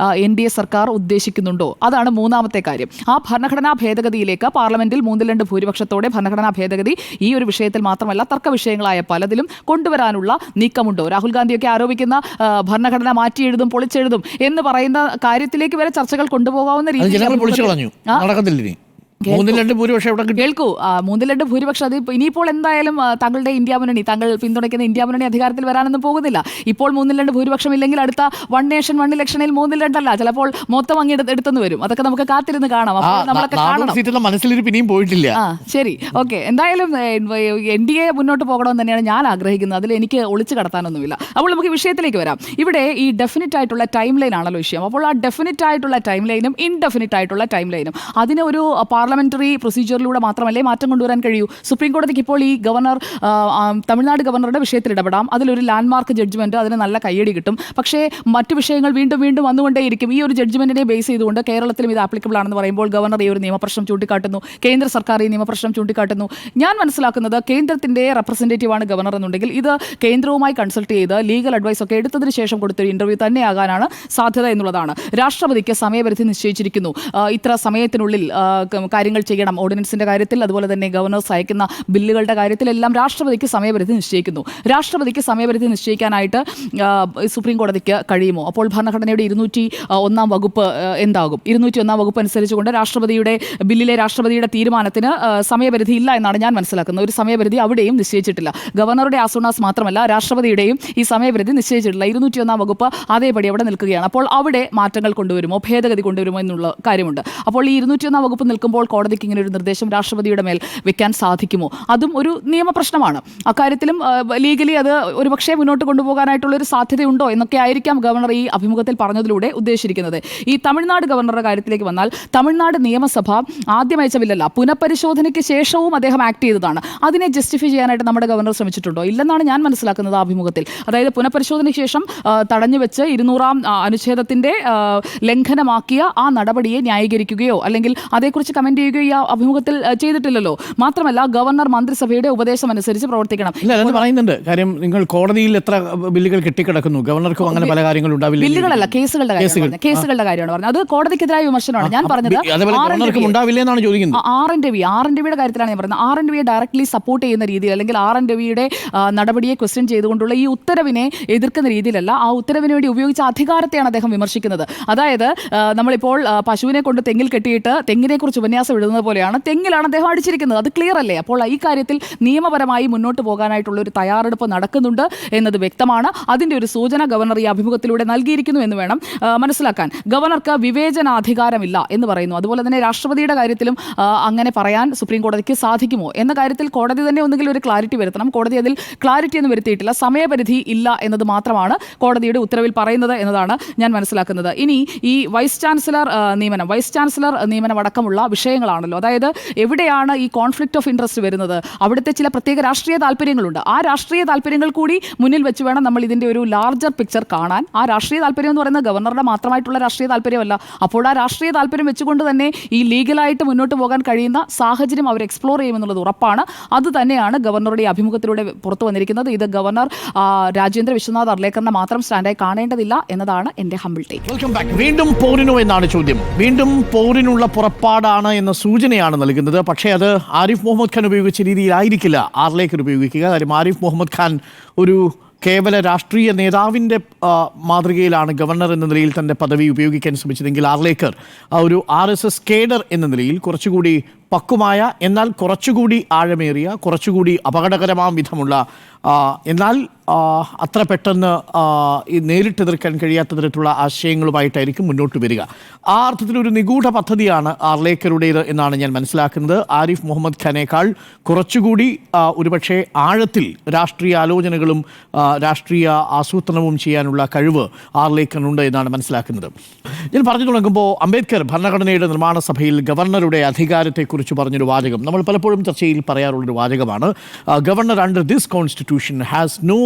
NDA സർക്കാർ ഉദ്ദേശിക്കുന്നുണ്ടോ, അതാണ് 3ാമത്തെ കാര്യം. ആ ഭരണഘടനാ ഭേദഗതിയിലേക്ക് പാർലമെന്റിൽ 3-2 ഭൂരിപക്ഷത്തോടെ ഭരണഘടനാ ഭേദഗതി ഈ ഒരു വിഷയത്തിൽ മാത്രമല്ല തർക്ക വിഷയങ്ങളായ പലതിലും കൊണ്ടുവരാനുള്ള നീക്കമുണ്ടോ? രാഹുൽ ഗാന്ധിയൊക്കെ ആരോപിക്കുന്ന ഭരണഘടന മാറ്റിയെഴുതും പൊളിച്ചെഴുതും എന്ന് പറയുന്ന കാര്യത്തിലേക്ക് വരെ ചർച്ചകൾ കൊണ്ടുപോകാവുന്ന രീതിയിൽ 2 ഭൂരിപക്ഷം എവിടെ കിട്ടും? കേൾക്കൂ, 3-2 ഭൂരിപക്ഷം അത് ഇനിയിപ്പോൾ എന്തായാലും താങ്കളുടെ ഇന്ത്യ മുന്നണി, താങ്കൾ പിന്തുണയ്ക്കുന്ന ഇന്ത്യ മുന്നണി അധികാരത്തിൽ വരാനൊന്നും പോകുന്നില്ല. ഇപ്പോൾ 3-2 ഭൂരിപക്ഷം ഇല്ലെങ്കിൽ അടുത്ത 1 നേഷൻ 1 ഇലക്ഷനിൽ 3-2 അല്ല, ചിലപ്പോൾ മൊത്തം അങ്ങ് എടുത്തെന്ന് വരും. അതൊക്കെ നമുക്ക് കാത്തിരുന്ന് കാണാം. അപ്പോൾ നമ്മളൊക്കെ കാണണം. സീറ്റുള്ള മനസ്സിലിരിപ്പ് ഇനിയും പോയിട്ടില്ല. ശരി, ഓക്കെ. എന്തായാലും NDA മുന്നോട്ട് പോകണമെന്ന് തന്നെയാണ് ഞാൻ ആഗ്രഹിക്കുന്നത്. അതിൽ എനിക്ക് ഒളിച്ചു കടത്താനൊന്നുമില്ല. അപ്പോൾ നമുക്ക് വിഷയത്തിലേക്ക് വരാം. ഇവിടെ ഈ ഡെഫിനിറ്റ് ആയിട്ടുള്ള ടൈം ലൈൻ ആണല്ലോ വിഷയം. അപ്പോൾ ആ ഡെഫിനിറ്റ് ആയിട്ടുള്ള ടൈം ലൈനും ഇൻഡെഫിനിറ്റ് ആയിട്ടുള്ള ടൈം ലൈനും അതിന് ഒരു പാർലമെന്ററി പ്രൊസീജിയറിലൂടെ മാത്രമല്ലേ മാറ്റം കൊണ്ടുവരാൻ കഴിയൂ. സുപ്രീം കോടതിക്ക് ഇപ്പോൾ ഈ തമിഴ്നാട് ഗവർണറുടെ വിഷയത്തിൽ ഇടപെടാം. അതിലൊരു ലാൻഡ്മാർക്ക് ജഡ്ജ്മെന്റ്, അതിന് നല്ല കയ്യടി കിട്ടും. പക്ഷേ മറ്റു വിഷയങ്ങൾ വീണ്ടും വീണ്ടും വന്നുകൊണ്ടേയിരിക്കും. ഈ ഒരു ജഡ്ജ്മെന്റിനെ ബേസ് ചെയ്തുകൊണ്ട് കേരളത്തിലും ഇത് ആപ്ലിക്കബിൾ ആണെന്ന് പറയുമ്പോൾ ഗവർണർ ഈ ഒരു നിയമപ്രശ്നം ചൂണ്ടിക്കാട്ടുന്നു, കേന്ദ്ര സർക്കാർ ഈ നിയമപ്രശ്നം ചൂണ്ടിക്കാട്ടുന്നു. ഞാൻ മനസ്സിലാക്കുന്നത് കേന്ദ്രത്തിന്റെ റെപ്രസെന്റേറ്റീവാണ് ഗവർണർ എന്നുണ്ടെങ്കിൽ ഇത് കേന്ദ്രവുമായി കൺസൾട്ട് ചെയ്ത് ലീഗൽ അഡ്വൈസ് ഒക്കെ എടുത്തതിന് ശേഷം കൊടുത്തൊരു ഇന്റർവ്യൂ തന്നെയാകാനാണ് സാധ്യത എന്നുള്ളതാണ്. രാഷ്ട്രപതിക്ക് സമയപരിധി നിശ്ചയിച്ചിരിക്കുന്നു. ഇത്ര സമയത്തിനുള്ളിൽ കാര്യങ്ങൾ ചെയ്യണം. ഓർഡിനൻസിന്റെ കാര്യത്തിൽ, അതുപോലെ തന്നെ ഗവർണേഴ്സ് അയക്കുന്ന ബില്ലുകളുടെ കാര്യത്തിലെല്ലാം രാഷ്ട്രപതിക്ക് സമയപരിധി നിശ്ചയിക്കുന്നു. രാഷ്ട്രപതിക്ക് സമയപരിധി നിശ്ചയിക്കാനായിട്ട് സുപ്രീം കോടതിക്ക് കഴിയുമോ? അപ്പോൾ ഭരണഘടനയുടെ 201 വകുപ്പ് എന്താകും? 201 വകുപ്പ് അനുസരിച്ചുകൊണ്ട് രാഷ്ട്രപതിയുടെ തീരുമാനത്തിന് സമയപരിധി ഇല്ല എന്നാണ് ഞാൻ മനസ്സിലാക്കുന്നത്. ഒരു സമയപരിധി അവിടെയും നിശ്ചയിച്ചിട്ടില്ല. ഗവർണറുടെ ആസൂണാസ് മാത്രമല്ല, രാഷ്ട്രപതിയുടെയും ഈ സമയപരിധി നിശ്ചയിച്ചിട്ടില്ല. 201 വകുപ്പ് അതേപടി അവിടെ നിൽക്കുകയാണ്. അപ്പോൾ അവിടെ മാറ്റങ്ങൾ കൊണ്ടുവരുമോ, ഭേദഗതി കൊണ്ടുവരുമോ എന്നുള്ള കാര്യമുണ്ട്. അപ്പോൾ ഈ 201 വകുപ്പ് നിൽക്കുമ്പോൾ കോടതിക്ക് ഇങ്ങനെ ഒരു നിർദ്ദേശം രാഷ്ട്രപതിയുടെ മേൽ വെക്കാൻ സാധിക്കുമോ? അതും ഒരു നിയമപ്രശ്നമാണ്. അക്കാര്യത്തിലും ലീഗലി അത് ഒരുപക്ഷെ മുന്നോട്ട് കൊണ്ടുപോകാനായിട്ടുള്ള ഒരു സാധ്യതയുണ്ടോ എന്നൊക്കെ ആയിരിക്കാം ഗവർണർ ഈ അഭിമുഖത്തിൽ പറഞ്ഞതിലൂടെ ഉദ്ദേശിച്ചിരിക്കുന്നത്. ഈ തമിഴ്നാട് ഗവർണറുടെ കാര്യത്തിലേക്ക് വന്നാൽ, തമിഴ്നാട് നിയമസഭ ആദ്യം അയച്ച ബില്ലല്ല, പുനഃപരിശോധനയ്ക്ക് ശേഷവും അദ്ദേഹം ആക്ട് ചെയ്തതാണ്. അതിനെ ജസ്റ്റിഫൈ ചെയ്യാനായിട്ട് നമ്മുടെ ഗവർണർ ശ്രമിച്ചിട്ടുണ്ടോ? ഇല്ലെന്നാണ് ഞാൻ മനസ്സിലാക്കുന്നത് ആ അഭിമുഖത്തിൽ. അതായത് പുനഃപരിശോധനയ്ക്ക് ശേഷം തടഞ്ഞു വെച്ച് 200-ാം അനുച്ഛേദത്തിന്റെ ലംഘനമാക്കിയ ആ നടപടിയെ ന്യായീകരിക്കുകയോ അല്ലെങ്കിൽ അതേക്കുറിച്ച് കമന്റ് ചെയ്യുകയോ ഈ അഭിമുഖത്തിൽ ചെയ്തിട്ടില്ലല്ലോ. മാത്രമല്ല ഗവർണർ മന്ത്രിസഭയുടെ ഉപദേശം അനുസരിച്ച് പ്രവർത്തിക്കണം. പറയുന്നുണ്ട്. കാര്യം നിങ്ങൾ കോടതിയിൽ എത്ര ബില്ലുകൾ കെട്ടിക്കിടക്കുന്നു, ഗവർണർക്കും അങ്ങനെ പല കാര്യങ്ങളും ഉണ്ടാവില്ല. ബില്ലുകളല്ല, കേസുകളുടെ കാര്യമാണ് പറഞ്ഞത്. അത് കോടതിക്കെതിരായ വിമർശനമാണ്. ഞാൻ പറഞ്ഞത് ഉണ്ടാവില്ലെന്നാണ് ചോദിക്കുന്നത്. ആർ.എൻ.രവിയുടെ കാര്യത്തിലാണ് ഞാൻ പറയുന്നത്. ആർ.എൻ.രവിയെ ഡയറക്ട്ലി സപ്പോർട്ട് ചെയ്യുന്ന രീതിയിൽ അല്ലെങ്കിൽ ആർ.എൻ.രവിയുടെ നടപടിയെ ക്വസ്റ്റ്യൻ ചെയ്തുകൊണ്ടുള്ള ഈ ഉത്തരവിനെ എതിർക്കുന്ന രീതിയിലല്ല, ആ ഉത്തരവിന് വേണ്ടി ഉപയോഗിച്ച അധികാരത്തെയാണ് അദ്ദേഹം വിമർശിക്കുന്നത്. അതായത് നമ്മളിപ്പോൾ പശുവിനെ കൊണ്ട് തെങ്ങിൽ കെട്ടിയിട്ട് തെങ്ങിനെ കുറിച്ച് ഉപന്യാസം എഴുതുന്നത് പോലെയാണ് തെങ്ങിലാണ് അദ്ദേഹം അടിച്ചിരിക്കുന്നത്. അത് ക്ലിയർ അല്ലേ? അപ്പോൾ ഈ കാര്യത്തിൽ നിയമപരമായി മുന്നോട്ട് പോകാനായിട്ടുള്ള ഒരു തയ്യാറെടുപ്പ് നടക്കുന്നുണ്ട് എന്നത് വ്യക്തമാണ്. അതിന്റെ ഒരു സൂചന ഗവർണർ ഈ അഭിമുഖത്തിലൂടെ നൽകിയിരിക്കുന്നു എന്ന് വേണം മനസ്സിലാക്കാൻ. ഗവർണർക്ക് വിവേചനാധികാരമില്ല എന്ന് പറയുന്നു. അതുപോലെ തന്നെ രാഷ്ട്രപതിയുടെ കാര്യത്തിലും അങ്ങനെ പറയാൻ സുപ്രീം കോടതിക്ക് സാധിക്കുമോ എന്ന കാര്യത്തിൽ കോടതി തന്നെ ഒന്നുകിൽ ഒരു ക്ലാരിറ്റി വരുത്തണം. കോടതി അതിൽ ക്ലാരിറ്റി ഒന്നും വരുത്തിയിട്ടില്ല. സമയപരിധി ഇല്ല എന്നത് മാത്രമാണ് കോടതിയുടെ ഉത്തരവിൽ പറയുന്നത് എന്നതാണ് ഞാൻ മനസ്സിലാക്കുന്നത്. ഇനി ഈ വൈസ് ചാൻസലർ നിയമനം അടക്കമുള്ള വിഷയങ്ങളാണല്ലോ. അതായത് എവിടെയാണ് ഈ കോൺഫ്ലിക്റ്റ് ഓഫ് ഇൻട്രസ്റ്റ് വരുന്നത്? അവിടുത്തെ ചില പ്രത്യേക രാഷ്ട്രീയ താല്പര്യങ്ങളുണ്ട്. ആ രാഷ്ട്രീയ താല്പര്യങ്ങൾ കൂടി മുന്നിൽ വെച്ച് വേണം നമ്മൾ ഇതിന്റെ ഒരു ലാർജർ പിക്ചർ കാണാൻ. ആ രാഷ്ട്രീയ താല്പര്യം എന്ന് പറയുന്നത് ഗവർണറുടെ മാത്രമായിട്ടുള്ള രാഷ്ട്രീയ താല്പര്യമല്ല. അപ്പോൾ ആ രാഷ്ട്രീയ താല്പര്യം വെച്ചുകൊണ്ട് തന്നെ ഈ ലീഗലായിട്ട് മുന്നോട്ട് പോകാൻ കഴിയുന്ന സാഹചര്യം അവർ എക്സ്പ്ലോർ ചെയ്യുമെന്നുള്ളത് ഉറപ്പാണ്. അത് തന്നെയാണ് ഗവർണറുടെ അഭിമുഖത്തിലൂടെ പുറത്തു വന്നിരിക്കുന്നത്. ഇത് ഗവർണർ രാജേന്ദ്ര വിശ്വനാഥ് അർലേക്കറിനെ മാത്രം സ്റ്റാൻഡായി കാണേണ്ടതില്ല എന്നതാണ് എൻ്റെ ഹംബിൾ ടേക്ക്. Welcome back. വീണ്ടും പോരിനോ എന്നാണ് ചോദ്യം. വീണ്ടും പോരിനുള്ള പുറപ്പാടാണ് എന്ന സൂചനയാണ് നൽകുന്നത്. പക്ഷേ അത് ആരിഫ് മുഹമ്മദ് ഖാൻ ഉപയോഗിച്ച രീതിയിലായിരിക്കില്ല ആർലേക്കർ ഉപയോഗിക്കുക. കാര്യം ആരിഫ് മുഹമ്മദ് ഖാൻ ഒരു കേവല രാഷ്ട്രീയ നേതാവിൻ്റെ മാതൃകയിലാണ് ഗവർണർ എന്ന നിലയിൽ തൻ്റെ പദവി ഉപയോഗിക്കാൻ ശ്രമിച്ചതെങ്കിൽ ആർലേക്കർ ഒരു RSS കേഡർ എന്ന നിലയിൽ കുറച്ചുകൂടി പക്വമായ, എന്നാൽ കുറച്ചുകൂടി ആഴമേറിയ, കുറച്ചുകൂടി അപകടകരമാം വിധമുള്ള, എന്നാൽ അത്ര പെട്ടെന്ന് നേരിട്ട് എതിർക്കാൻ കഴിയാത്ത തരത്തിലുള്ള ആശയങ്ങളുമായിട്ടായിരിക്കും മുന്നോട്ട് വരിക. ആ അർത്ഥത്തിലൊരു നിഗൂഢ പദ്ധതിയാണ് ആർലേക്കറുടേത് എന്നാണ് ഞാൻ മനസ്സിലാക്കുന്നത്. ആരിഫ് മുഹമ്മദ് ഖാനേക്കാൾ കുറച്ചുകൂടി ഒരുപക്ഷെ ആഴത്തിൽ രാഷ്ട്രീയ ആലോചനകളും രാഷ്ട്രീയ ആസൂത്രണവും ചെയ്യാനുള്ള കഴിവ് ആർലേക്കറിനുണ്ട് എന്നാണ് മനസ്സിലാക്കുന്നത്. ഞാൻ പറഞ്ഞു തുടങ്ങുമ്പോൾ അംബേദ്കർ ഭരണഘടനയുടെ നിർമ്മാണ സഭയിൽ ഗവർണറുടെ അധികാരത്തെക്കുറിച്ച് പറഞ്ഞൊരു വാചകം നമ്മൾ പലപ്പോഴും ചർച്ചയിൽ പറയാറുള്ളൊരു വാചകമാണ്. Governor under this constitution has no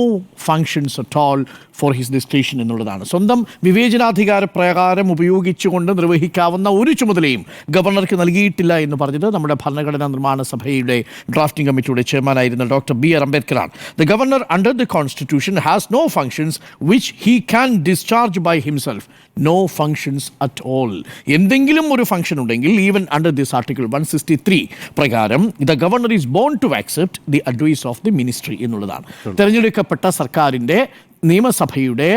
functions at all for his description എന്നുള്ളതാണ്. സ്വന്തം വിവേചനാധികാര പ്രകാരം ഉപയോഗിച്ചുകൊണ്ട് നിർവഹിക്കാവുന്ന ഒരു ചുമതലയും ഗവർണർക്ക് നൽകിയിട്ടില്ല എന്ന് പറഞ്ഞത് നമ്മുടെ ഭരണഘടനാ നിർമ്മാണ സഭയുടെ ഡ്രാഫ്റ്റിംഗ് കമ്മിറ്റിയുടെ ചെയർമാനായിരുന്ന ഡോക്ടർ B.R. അംബേദ്കറാണ്. The governor under the constitution has no functions which he can discharge by himself. No functions at all. എന്തെങ്കിലും ഒരു ഫങ്ഷൻ ഉണ്ടെങ്കിൽ ഈവൻ അണ്ടർ ദിസ് ആർട്ടിക്കിൾ 163 പ്രകാരം the governor is bound to accept the advice of the ministry എന്നുള്ളതാണ്. തെരഞ്ഞെടുക്കപ്പെട്ട സർക്കാരിൻ്റെ നിയമസഭയുടെ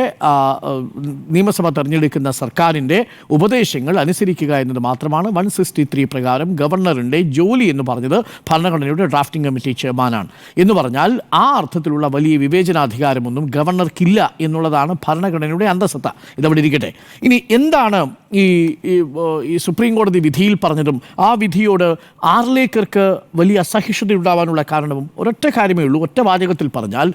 നിയമസഭ തെരഞ്ഞെടുക്കുന്ന സർക്കാരിൻ്റെ ഉപദേശങ്ങൾ അനുസരിക്കുക എന്നത് മാത്രമാണ് 163 പ്രകാരം ഗവർണറിൻ്റെ ജോലി എന്ന് പറഞ്ഞത് ഭരണഘടനയുടെ ഡ്രാഫ്റ്റിംഗ് കമ്മിറ്റി ചെയർമാനാണ് എന്ന് പറഞ്ഞാൽ ആ അർത്ഥത്തിലുള്ള വലിയ വിവേചനാധികാരമൊന്നും ഗവർണർക്കില്ല എന്നുള്ളതാണ് ഭരണഘടനയുടെ അന്തസത്ത. ഇതവിടെ ഇരിക്കട്ടെ. ഇനി എന്താണ് ഈ സുപ്രീം കോടതി വിധിയിൽ പറഞ്ഞതും ആ വിധിയോട് ആർലേക്കർക്ക് വലിയ അസഹിഷ്ണുത ഉണ്ടാവാനുള്ള കാരണവും ഒരൊറ്റ കാര്യമേ ഉള്ളൂ. ഒറ്റ വാചകത്തിൽ പറഞ്ഞാൽ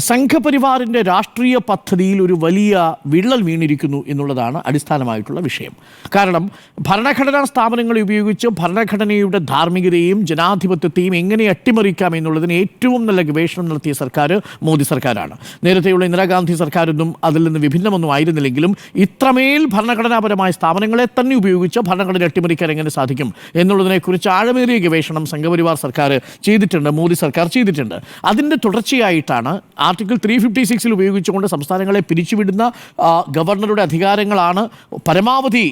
സംഘപരിവാറിൻ്റെ രാഷ്ട്രീയ പദ്ധതിയിൽ ഒരു വലിയ വിള്ളൽ വീണിരിക്കുന്നു എന്നുള്ളതാണ് അടിസ്ഥാനമായിട്ടുള്ള വിഷയം. കാരണം ഭരണഘടനാ സ്ഥാപനങ്ങളെ ഉപയോഗിച്ച് ഭരണഘടനയുടെ ധാർമ്മികതയും ജനാധിപത്യത്തെയും എങ്ങനെ അട്ടിമറിക്കാം എന്നുള്ളതിന് ഏറ്റവും നല്ല ഗവേഷണം നടത്തിയ സർക്കാർ മോദി സർക്കാരാണ്. നേരത്തെയുള്ള ഇന്ദിരാഗാന്ധി സർക്കാരൊന്നും അതിൽ നിന്ന് വിഭിന്നമൊന്നും ആയിരുന്നില്ലെങ്കിലും ഇത്രമേൽ ഭരണഘടനാപരമായ സ്ഥാപനങ്ങളെ തന്നെ ഉപയോഗിച്ച് ഭരണഘടന അട്ടിമറിക്കാൻ എങ്ങനെ സാധിക്കും എന്നുള്ളതിനെക്കുറിച്ച് ആഴമേറിയ ഗവേഷണം സംഘപരിവാർ സർക്കാർ ചെയ്തിട്ടുണ്ട്, മോദി സർക്കാർ ചെയ്തിട്ടുണ്ട്. അതിൻ്റെ തുടർച്ചയായിട്ടാണ് ആർട്ടിക്കിൾ 356 ഉപയോഗിച്ചുകൊണ്ട് സംസ്ഥാനങ്ങളെ പിരിച്ചുവിടുന്ന ഗവർണറുടെ അധികാരങ്ങളാണ് പരമാവധി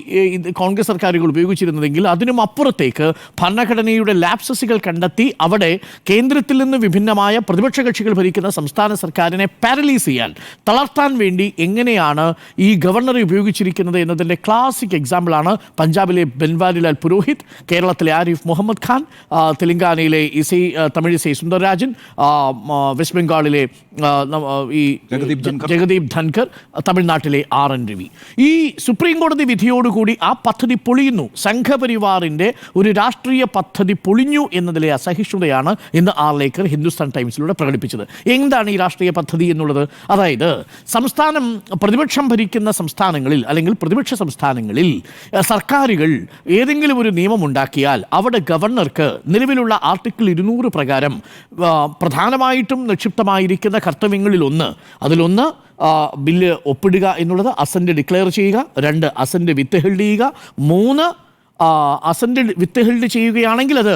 കോൺഗ്രസ് സർക്കാരുകൾ ഉപയോഗിച്ചിരുന്നതെങ്കിൽ അതിനും അപ്പുറത്തേക്ക് ഭരണഘടനയുടെ ലാപ്സസുകൾ കണ്ടെത്തി അവിടെ കേന്ദ്രത്തിൽ നിന്ന് വിഭിന്നമായ പ്രതിപക്ഷ കക്ഷികൾ ഭരിക്കുന്ന സംസ്ഥാന സർക്കാരിനെ പാരലൈസ് ചെയ്യാൻ, തളർത്താൻ വേണ്ടി എങ്ങനെയാണ് ഈ ഗവർണറെ ഉപയോഗിച്ചിരിക്കുന്നത് എന്നതിൻ്റെ ക്ലാസിക് എക്സാമ്പിളാണ് പഞ്ചാബിലെ ബൻവാരിലാൽ പുരോഹിത്, കേരളത്തിലെ ആരിഫ് മുഹമ്മദ് ഖാൻ, തെലങ്കാനയിലെ തമിഴ് ഇസൈ സുന്ദർരാജൻ, വെസ്റ്റ് ബംഗാളിലെ ഈ ജഗദീപ് ധൻകർ, തമിഴ്നാട്ടിലെ RN രവി. ഈ സുപ്രീം കോടതി വിധിയോടുകൂടി ആ പദ്ധതി പൊളിയുന്നു. സംഘപരിവാറിൻ്റെ ഒരു രാഷ്ട്രീയ പദ്ധതി പൊളിഞ്ഞു എന്നതിലെ അസഹിഷ്ണുതയാണ് ഇന്ന് ആർലേക്കർ ഹിന്ദുസ്ഥാൻ ടൈംസിലൂടെ പ്രകടിപ്പിച്ചത്. എന്താണ് ഈ രാഷ്ട്രീയ പദ്ധതി എന്നുള്ളത്? അതായത് സംസ്ഥാനം പ്രതിപക്ഷം ഭരിക്കുന്ന സംസ്ഥാനങ്ങളിൽ അല്ലെങ്കിൽ പ്രതിപക്ഷ സംസ്ഥാനങ്ങളിൽ സർക്കാരുകൾ ഏതെങ്കിലും ഒരു നിയമമുണ്ടാക്കിയാൽ അവിടെ ഗവർണർക്ക് നിലവിലുള്ള ആർട്ടിക്കിൾ 200 പ്രകാരം പ്രധാനമായിട്ടും നിക്ഷിപ്തമായിരിക്കുന്ന കർത്തവ്യങ്ങളിലൊന്ന് ബില്ല് ഒപ്പിടുക എന്നുള്ളത്, അസന്റ് ഡിക്ലെയർ ചെയ്യുക, 2 അസന്റ് വിത്ത് ഹെൽഡ് ചെയ്യുക, 3 അസന്റ് വിത്ത് ഹെൽഡ് ചെയ്യുകയാണെങ്കിൽ അത്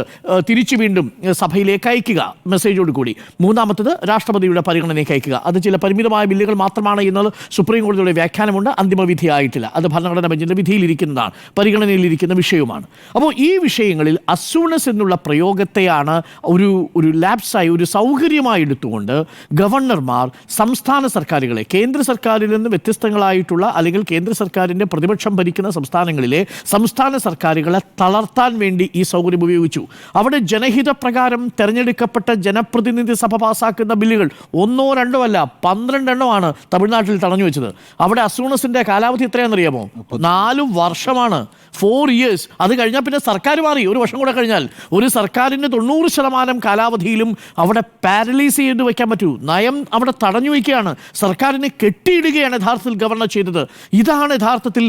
തിരിച്ചു വീണ്ടും സഭയിലേക്ക് അയക്കുക മെസ്സേജോട് കൂടി, 3ാമത്തത് രാഷ്ട്രപതിയുടെ പരിഗണനയ്ക്ക് അയക്കുക. അത് ചില പരിമിതമായ ബില്ലുകൾ മാത്രമാണ് എന്നത് സുപ്രീം കോടതിയുടെ വ്യാഖ്യാനമുണ്ട്, അന്തിമ വിധിയായിട്ടില്ല. അത് ഭരണഘടനാ ബെഞ്ചിൻ്റെ വിധിയിലിരിക്കുന്നതാണ്, പരിഗണനയിലിരിക്കുന്ന വിഷയവുമാണ്. അപ്പോൾ ഈ വിഷയങ്ങളിൽ അസൂണസ് എന്നുള്ള പ്രയോഗത്തെയാണ് ഒരു ലാപ്സായി, ഒരു സൗകര്യമായി എടുത്തുകൊണ്ട് ഗവർണർമാർ സംസ്ഥാന സർക്കാരുകളെ, കേന്ദ്ര സർക്കാരിൽ നിന്ന് വ്യത്യസ്തങ്ങളായിട്ടുള്ള അല്ലെങ്കിൽ കേന്ദ്ര സർക്കാരിൻ്റെ പ്രതിപക്ഷം ഭരിക്കുന്ന സംസ്ഥാനങ്ങളിലെ സംസ്ഥാന സർക്കാർ തളർത്താൻ വേണ്ടി ഈ സൗകര്യം ഉപയോഗിച്ചു. അവിടെ ജനഹിത പ്രകാരം തെരഞ്ഞെടുക്കപ്പെട്ട ജനപ്രതിനിധി സഭ പാസാക്കുന്ന ബില്ലുകൾ 1 2 അല്ല 12 എണ്ണമാണ് തമിഴ്നാട്ടിൽ തടഞ്ഞു വെച്ചത്. അവിടെ അസൂണസിന്റെ കാലാവധി എത്രയാണെന്നറിയാമോ? 4 വർഷമാണ്, 4 years. അത് കഴിഞ്ഞാൽ പിന്നെ സർക്കാർ മാറി. 1 വർഷം കൂടെ കഴിഞ്ഞാൽ ഒരു സർക്കാരിൻ്റെ 90% കാലാവധിയിലും അവിടെ പാരലൈസ് ചെയ്ത് വയ്ക്കാൻ പറ്റൂ. നയം അവിടെ തടഞ്ഞു വയ്ക്കുകയാണ്, സർക്കാരിനെ കെട്ടിയിടുകയാണ് യഥാർത്ഥത്തിൽ ഗവർണർ ചെയ്തത്. ഇതാണ് യഥാർത്ഥത്തിൽ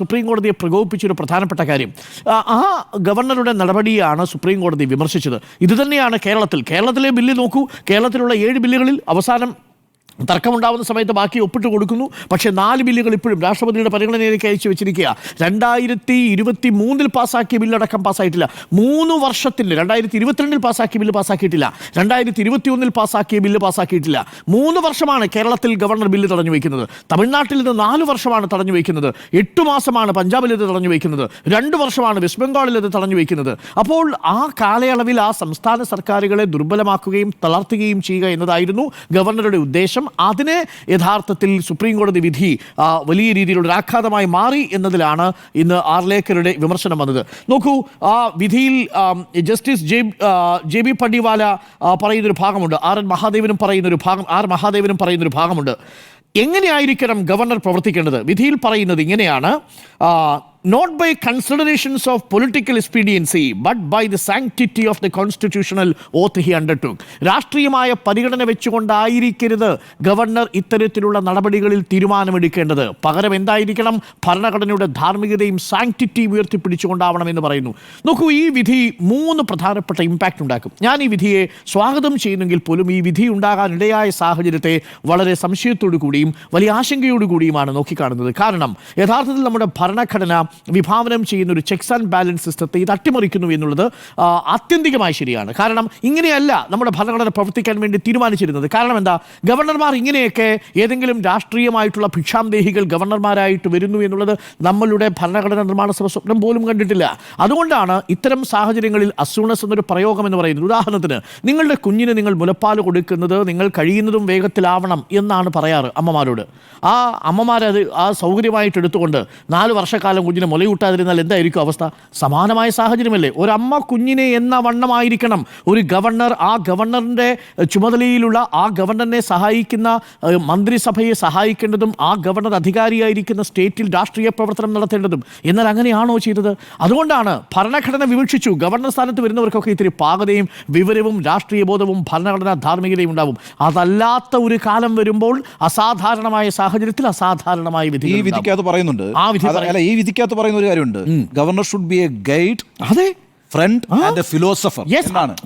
സുപ്രീം കോടതിയെ പ്രകോപിപ്പിച്ചൊരു പ്രധാനപ്പെട്ട കാര്യം. ആ ഗവർണറുടെ നടപടിയാണ് സുപ്രീം കോടതി വിമർശിച്ചത്. ഇതുതന്നെയാണ് കേരളത്തിലെ ബില്ല് നോക്കൂ. കേരളത്തിലുള്ള 7 ബില്ലുകളിൽ അവസാനം തർക്കമുണ്ടാവുന്ന സമയത്ത് ബാക്കി ഒപ്പിട്ട് കൊടുക്കുന്നു. പക്ഷേ 4 ബില്ലുകൾ ഇപ്പോഴും രാഷ്ട്രപതിയുടെ പരിഗണനയിലേക്ക് അയച്ചു വെച്ചിരിക്കുക. 2023 പാസ്സാക്കിയ ബില്ലടക്കം പാസ്സായിട്ടില്ല. 3 വർഷത്തിൽ 2022 പാസ്സാക്കിയ ബില്ല് പാസ്സാക്കിയിട്ടില്ല. 2021 പാസ്സാക്കിയ ബില്ല് പാസ്സാക്കിയിട്ടില്ല. 3 വർഷമാണ് കേരളത്തിൽ ഗവർണർ ബില്ല് തടഞ്ഞു വയ്ക്കുന്നത്. തമിഴ്നാട്ടിൽ ഇത് 4 വർഷമാണ് തടഞ്ഞു വയ്ക്കുന്നത്. 8 മാസമാണ് പഞ്ചാബിൽ ഇത് തടഞ്ഞു വയ്ക്കുന്നത്. 2 വർഷമാണ് വെസ്റ്റ് ബംഗാളിൽ ഇത് തടഞ്ഞു വയ്ക്കുന്നത്. അപ്പോൾ ആ കാലയളവിൽ ആ സംസ്ഥാന സർക്കാരുകളെ ദുർബലമാക്കുകയും തളർത്തുകയും ചെയ്യുക എന്നതായിരുന്നു ഗവർണറുടെ ഉദ്ദേശം. അതിനെ യഥാർത്ഥത്തിൽ സുപ്രീം കോടതി വിധി വലിയ രീതിയിലുള്ള ആഘാതമായി മാറി എന്നതിലാണ് ഇന്ന് ആർലേക്കറുടെ വിമർശനം വന്നത്. നോക്കൂ, ആ വിധിയിൽ ജസ്റ്റിസ് JB പണ്ഡിവാല പറയുന്നൊരു ഭാഗമുണ്ട്, ആർ മഹാദേവനും പറയുന്നൊരു ഭാഗമുണ്ട്. എങ്ങനെയായിരിക്കണം ഗവർണർ പ്രവർത്തിക്കേണ്ടത്? വിധിയിൽ പറയുന്നത് ഇങ്ങനെയാണ്: not by considerations of political expediency but by the sanctity of the constitutional oath he undertook. രാഷ്ട്രീയമായ പരിഗണന വെച്ചുകൊണ്ടായിരിക്കരുത് ഗവർണർ ഇത്തരത്തിലുള്ള നടപടികളിൽ തീരുമാനമെടുക്കേണ്ടത്. പകരം എന്തായിരിക്കണം? ഭരണഘടനയുടെ ധാർമ്മികതയും സാങ്ക്ടിറ്റിയും ഉയർത്തിപ്പിടിച്ചുകൊണ്ടാവണം എന്ന് പറയുന്നു. നോക്കൂ, ഈ വിധി 3 പ്രധാനപ്പെട്ട ഇമ്പാക്റ്റ് ഉണ്ടാക്കും. ഞാൻ ഈ വിധിയെ സ്വാഗതം ചെയ്യുന്നെങ്കിൽ പോലും ഈ വിധി ഉണ്ടാകാനിടയായ സാഹചര്യത്തെ വളരെ സംശയത്തോടു കൂടിയും വലിയ ആശങ്കയോടു കൂടിയുമാണ് നോക്കിക്കാണുന്നത്. കാരണം യഥാർത്ഥത്തിൽ നമ്മുടെ ഭരണഘടന വിഭാവനം ചെയ്യുന്ന ഒരു ചെക്സ് ആൻഡ് ബാലൻസ് സിസ്റ്റത്തെ ഇത് അട്ടിമറിക്കുന്നു എന്നുള്ളത് ആത്യന്തികമായി ശരിയാണ്. കാരണം ഇങ്ങനെയല്ല നമ്മുടെ ഭരണഘടന പ്രവർത്തിക്കാൻ വേണ്ടി തീരുമാനിച്ചിരുന്നത്. കാരണം എന്താ, ഗവർണർമാർ ഇങ്ങനെയൊക്കെ ഏതെങ്കിലും രാഷ്ട്രീയമായിട്ടുള്ള ഭിക്ഷാന്തേഹികൾ ഗവർണർമാരായിട്ട് വരുന്നു എന്നുള്ളത് നമ്മളുടെ ഭരണഘടനാ നിർമ്മാണ സഭ സ്വപ്നം പോലും കണ്ടിട്ടില്ല. അതുകൊണ്ടാണ് ഇത്തരം സാഹചര്യങ്ങളിൽ അസൂണസ് എന്നൊരു പ്രയോഗം എന്ന് പറയുന്നത്. ഉദാഹരണത്തിന്, നിങ്ങളുടെ കുഞ്ഞിന് നിങ്ങൾ മുലപ്പാൽ കൊടുക്കുന്നത് നിങ്ങൾ കഴിയുന്നതും വേഗത്തിലാവണം എന്നാണ് പറയാറ് അമ്മമാരോട്. ആ അമ്മമാരത് ആ സൗകര്യമായിട്ട് എടുത്തുകൊണ്ട് 4 വർഷക്കാലം കുഞ്ഞിനെ മുലയൂട്ടാതിരുന്നാൽ എന്തായിരിക്കും അവസ്ഥ? സമാനമായ സാഹചര്യമല്ലേ? ഒരമ്മ കുഞ്ഞിനെ എന്ന വണ്ണമായിരിക്കണം ഒരു ഗവർണർ. ആ ഗവർണറിൻ്റെ ചുമതലയിലുള്ള ആ ഗവർണറിനെ സഹായിക്കുന്ന മന്ത്രിസഭയെ സഹായിക്കേണ്ടതും ആ ഗവർണർ അധികാരിയായിരിക്കുന്ന സ്റ്റേറ്റിൽ രാഷ്ട്രീയ പ്രവർത്തനം നടത്തേണ്ടതും. എന്നാൽ അങ്ങനെയാണോ ചെയ്തത്? അതുകൊണ്ടാണ് ഭരണഘടന വിവക്ഷിച്ചു. ഗവർണർ സ്ഥാനത്ത് വരുന്നവർക്കൊക്കെ ഇത്തിരി പാകതയും വിവരവും രാഷ്ട്രീയ ബോധവും ഭരണഘടനാ ധാർമ്മികതയും ഉണ്ടാവും. അതല്ലാത്ത ഒരു കാലം വരുമ്പോൾ അസാധാരണമായ സാഹചര്യത്തിൽ അസാധാരണമായ വിധി. ഈ വിധിക്കകത്ത് പറയുന്നുണ്ട്, ഈ വിധിക്കകത്ത് പറയുന്ന ഒരു കാര്യമുണ്ട്, governor should be A guide, അതെ, ഫ്രണ്ട് ആൻഡ് ഫിലോസഫർ.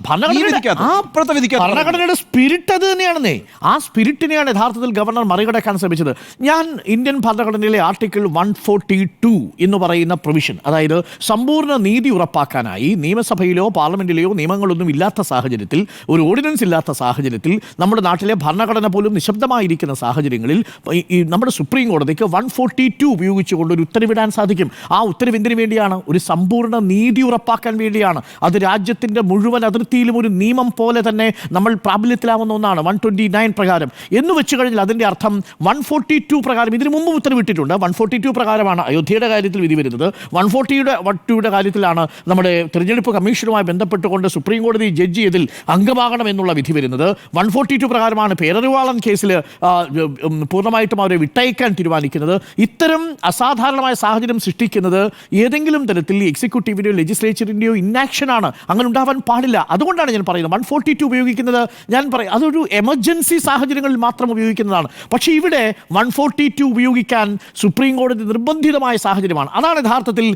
ഭരണഘടനയുടെ സ്പിരിറ്റ് അത് തന്നെയാണെന്നേ. ആ സ്പിരിറ്റിനെയാണ് യഥാർത്ഥത്തിൽ ഗവർണർ മറികടക്കാൻ ശ്രമിച്ചത്. ഞാൻ ഇന്ത്യൻ ഭരണഘടനയിലെ ആർട്ടിക്കിൾ 142 എന്ന് പറയുന്ന പ്രൊവിഷൻ, അതായത് സമ്പൂർണ്ണ നീതി ഉറപ്പാക്കാനായി നിയമസഭയിലോ പാർലമെന്റിലെയോ നിയമങ്ങളൊന്നും ഇല്ലാത്ത സാഹചര്യത്തിൽ, ഒരു ഓർഡിനൻസ് ഇല്ലാത്ത സാഹചര്യത്തിൽ, നമ്മുടെ നാട്ടിലെ ഭരണഘടന പോലും നിശബ്ദമായിരിക്കുന്ന സാഹചര്യങ്ങളിൽ ഈ നമ്മുടെ സുപ്രീം കോടതിക്ക് 142 ഉപയോഗിച്ചുകൊണ്ട് ഒരു ഉത്തരവിടാൻ സാധിക്കും. ആ ഉത്തരവ് എന്തിനു വേണ്ടിയാണ്? ഒരു സമ്പൂർണ്ണ നീതി ഉറപ്പാക്കാൻ വേണ്ടിയാണ്. അത് രാജ്യത്തിൻ്റെ മുഴുവൻ അതിർത്തിയിലും ഒരു നിയമം പോലെ തന്നെ നമ്മൾ പ്രാബല്യത്തിലാവുന്ന ഒന്നാണ് 129 പ്രകാരം. എന്ന് വെച്ച് കഴിഞ്ഞാൽ അതിൻ്റെ അർത്ഥം 142 പ്രകാരം ഇതിനു മുമ്പ് ഉത്തരവിട്ടിട്ടുണ്ട്. 142 പ്രകാരമാണ് അയോധ്യയുടെ കാര്യത്തിൽ വിധി വരുന്നത്. 142 കാര്യത്തിലാണ് നമ്മുടെ തിരഞ്ഞെടുപ്പ് കമ്മീഷനുമായി ബന്ധപ്പെട്ടുകൊണ്ട് സുപ്രീം കോടതി ജഡ്ജി ഇതിൽ അംഗമാകണം എന്നുള്ള വിധി വരുന്നത്. 142 പ്രകാരമാണ് പേരറിവാളൻ കേസിൽ പൂർണ്ണമായിട്ടും അവരെ വിട്ടയക്കാൻ തീരുമാനിക്കുന്നത്. ഇത്തരം അസാധാരണമായ സാഹചര്യം സൃഷ്ടിക്കുന്നത് ഏതെങ്കിലും തരത്തിൽ എക്സിക്യൂട്ടീവിൻ്റെയോ ലെജിസ്ലേച്ചറിൻ്റെയോ ഇന്നാക്ഷനാണ്. അങ്ങനെ ഉണ്ടാവാൻ പാടില്ല. അതുകൊണ്ടാണ് ഞാൻ പറയുന്നത് 142 ഉപയോഗിക്കുന്നത്. ഞാൻ പറയും അതൊരു എമർജൻസി സാഹചര്യങ്ങളിൽ മാത്രം ഉപയോഗിക്കുന്നതാണ്. പക്ഷേ ഇവിടെ 142 ഉപയോഗിക്കാൻ സുപ്രീം കോടതി നിർബന്ധിതമായ സാഹചര്യമാണ്. അതാണ് യഥാർത്ഥത്തിൽ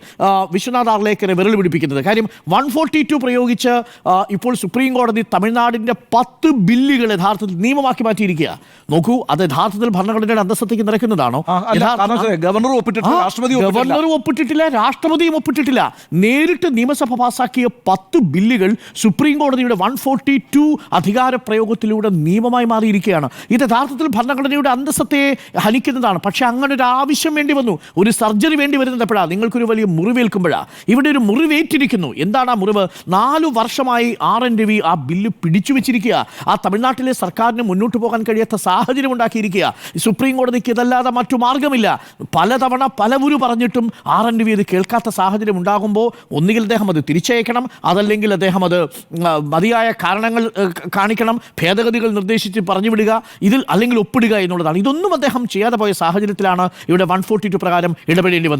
വിശ്വനാഥ് ആർലേക്കറെ വിരൽ പിടിപ്പിക്കുന്നത്. കാര്യം 142 പ്രയോഗിച്ച് ഇപ്പോൾ സുപ്രീം കോടതി തമിഴ്നാടിൻ്റെ 10 ബില്ലുകൾ യഥാർത്ഥത്തിൽ നിയമമാക്കി മാറ്റിയിരിക്കുക. നോക്കൂ, അത് യഥാർത്ഥത്തിൽ ഭരണഘടനയുടെ അന്തസ്സത്തേക്ക് നിരക്കുന്നതാണോ? ഗവർണർ ഒപ്പിട്ടിട്ടില്ല, രാഷ്ട്രപതിയും ഒപ്പിട്ടിട്ടില്ല. നേരിട്ട് നിയമസഭ പാസാക്കിയ 10 ബില്ലുകൾ സുപ്രീം കോടതിയുടെ 142 അധികാര പ്രയോഗത്തിലൂടെ നിയമമായി മാറിയിരിക്കുകയാണ്. ഇത് യഥാർത്ഥത്തിൽ ഭരണഘടനയുടെ അന്തസ്സത്തെ ഹനിക്കുന്നതാണ്. പക്ഷേ അങ്ങനെ ഒരു ആവശ്യം വേണ്ടി വന്നു. ഒരു സർജറി വേണ്ടി വരുന്നത് എപ്പോഴാണ്? നിങ്ങൾക്കൊരു വലിയ മുറിവേൽക്കുമ്പോഴാണ്. ഇവിടെ ഒരു മുറിവേറ്റിരിക്കുന്നു. എന്താണ് ആ മുറിവ്? 4 വർഷമായി RN രവി ആ ബില്ല് പിടിച്ചു വെച്ചിരിക്കുക. ആ തമിഴ്നാട്ടിലെ സർക്കാരിന് മുന്നോട്ട് പോകാൻ കഴിയാത്ത സാഹചര്യം ഉണ്ടാക്കിയിരിക്കുക. സുപ്രീം കോടതിക്ക് ഇതല്ലാതെ മറ്റു മാർഗമില്ല. പലതവണ പലവരും പറഞ്ഞിട്ടും RN രവി ഇത് കേൾക്കാത്ത സാഹചര്യം ഉണ്ടാകുമ്പോൾ ഒന്നുകിൽ അദ്ദേഹം അത് തിരിച്ചയക്കണം, അതല്ലെങ്കിൽ അദ്ദേഹം അത് മതിയായ കാരണങ്ങൾ കാണിക്കണം, ഭേദഗതികൾ നിർദ്ദേശിച്ച് പറഞ്ഞു വിടുക, ഇതിൽ അല്ലെങ്കിൽ ഒപ്പിടുക എന്നുള്ളതാണ്. ഇതൊന്നും അദ്ദേഹം ചെയ്യാതെ പോയ സാഹചര്യത്തിലാണ് ഇവിടെ 142 പ്രകാരം ഇടപെടേണ്ടി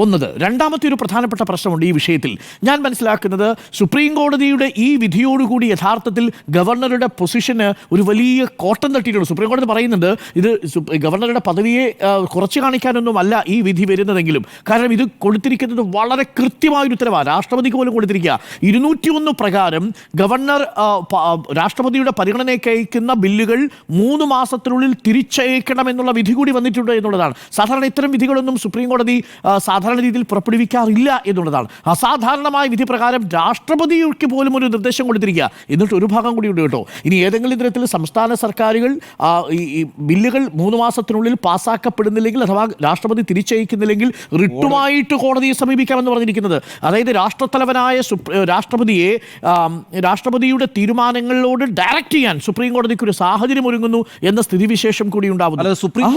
വന്നത്. രണ്ടാമത്തെ ഒരു പ്രധാനപ്പെട്ട പ്രശ്നമുണ്ട് ഈ വിഷയത്തിൽ. ഞാൻ മനസ്സിലാക്കുന്നത് സുപ്രീം കോടതിയുടെ ഈ വിധിയോടുകൂടി യഥാർത്ഥത്തിൽ ഗവർണറുടെ പൊസിഷന് ഒരു വലിയ കോട്ടം തട്ടിയിട്ടുണ്ട്. സുപ്രീം കോടതി പറയുന്നുണ്ട് ഇത് ഗവർണറുടെ പദവിയെ കുറച്ച് കാണിക്കാനൊന്നുമല്ല ഈ വിധി വരുന്നതെങ്കിലും, കാരണം ഇത് കൊടുത്തിരിക്കുന്നത് വളരെ കൃത്യമായൊരു ഉത്തരവാണ്. രാഷ്ട്രപതിക്ക് പോലും കൊടുത്തിരിക്കുക. 201 പ്രകാരം ഗവർണർ രാഷ്ട്രപതിയുടെ പരിഗണനയ്ക്ക് അയക്കുന്ന ബില്ലുകൾ 3 മാസത്തിനുള്ളിൽ തിരിച്ചയക്കണം എന്നുള്ള വിധി കൂടി വന്നിട്ടുണ്ട് എന്നുള്ളതാണ്. സാധാരണ ഇത്തരം വിധികളൊന്നും സുപ്രീം കോടതി സാധാരണ രീതിയിൽ പുറപ്പെടുവിക്കാറില്ല എന്നുള്ളതാണ്. അസാധാരണമായ വിധി പ്രകാരം രാഷ്ട്രപതിക്ക് പോലും ഒരു നിർദ്ദേശം കൊടുത്തിരിക്കുക. എന്നിട്ട് ഒരു ഭാഗം കൂടി ഉണ്ട് കേട്ടോ. ഇനി ഏതെങ്കിലും തരത്തിൽ സംസ്ഥാന സർക്കാരുകൾ ഈ ബില്ലുകൾ 3 മാസത്തിനുള്ളിൽ പാസ്സാക്കപ്പെടുന്നില്ലെങ്കിൽ അഥവാ രാഷ്ട്രപതി തിരിച്ചയക്കുന്നില്ലെങ്കിൽ റിട്ടുമായിട്ട് കോടതിയെ സമീപിക്കാമെന്ന് പറഞ്ഞിരിക്കുന്നത്. അതായത് രാഷ്ട്രത്തലവനായ രാഷ്ട്രപതിയെ രാഷ്ട്രപതിയുടെ തീരുമാനങ്ങളോട് ഡയറക്റ്റ് ചെയ്യാൻ സുപ്രീം കോടതിക്ക് ഒരു സാഹചര്യം ഒരുങ്ങുന്നു എന്ന സ്ഥിതിവിശേഷം കൂടി ഉണ്ടാവുന്നു. സുപ്രീം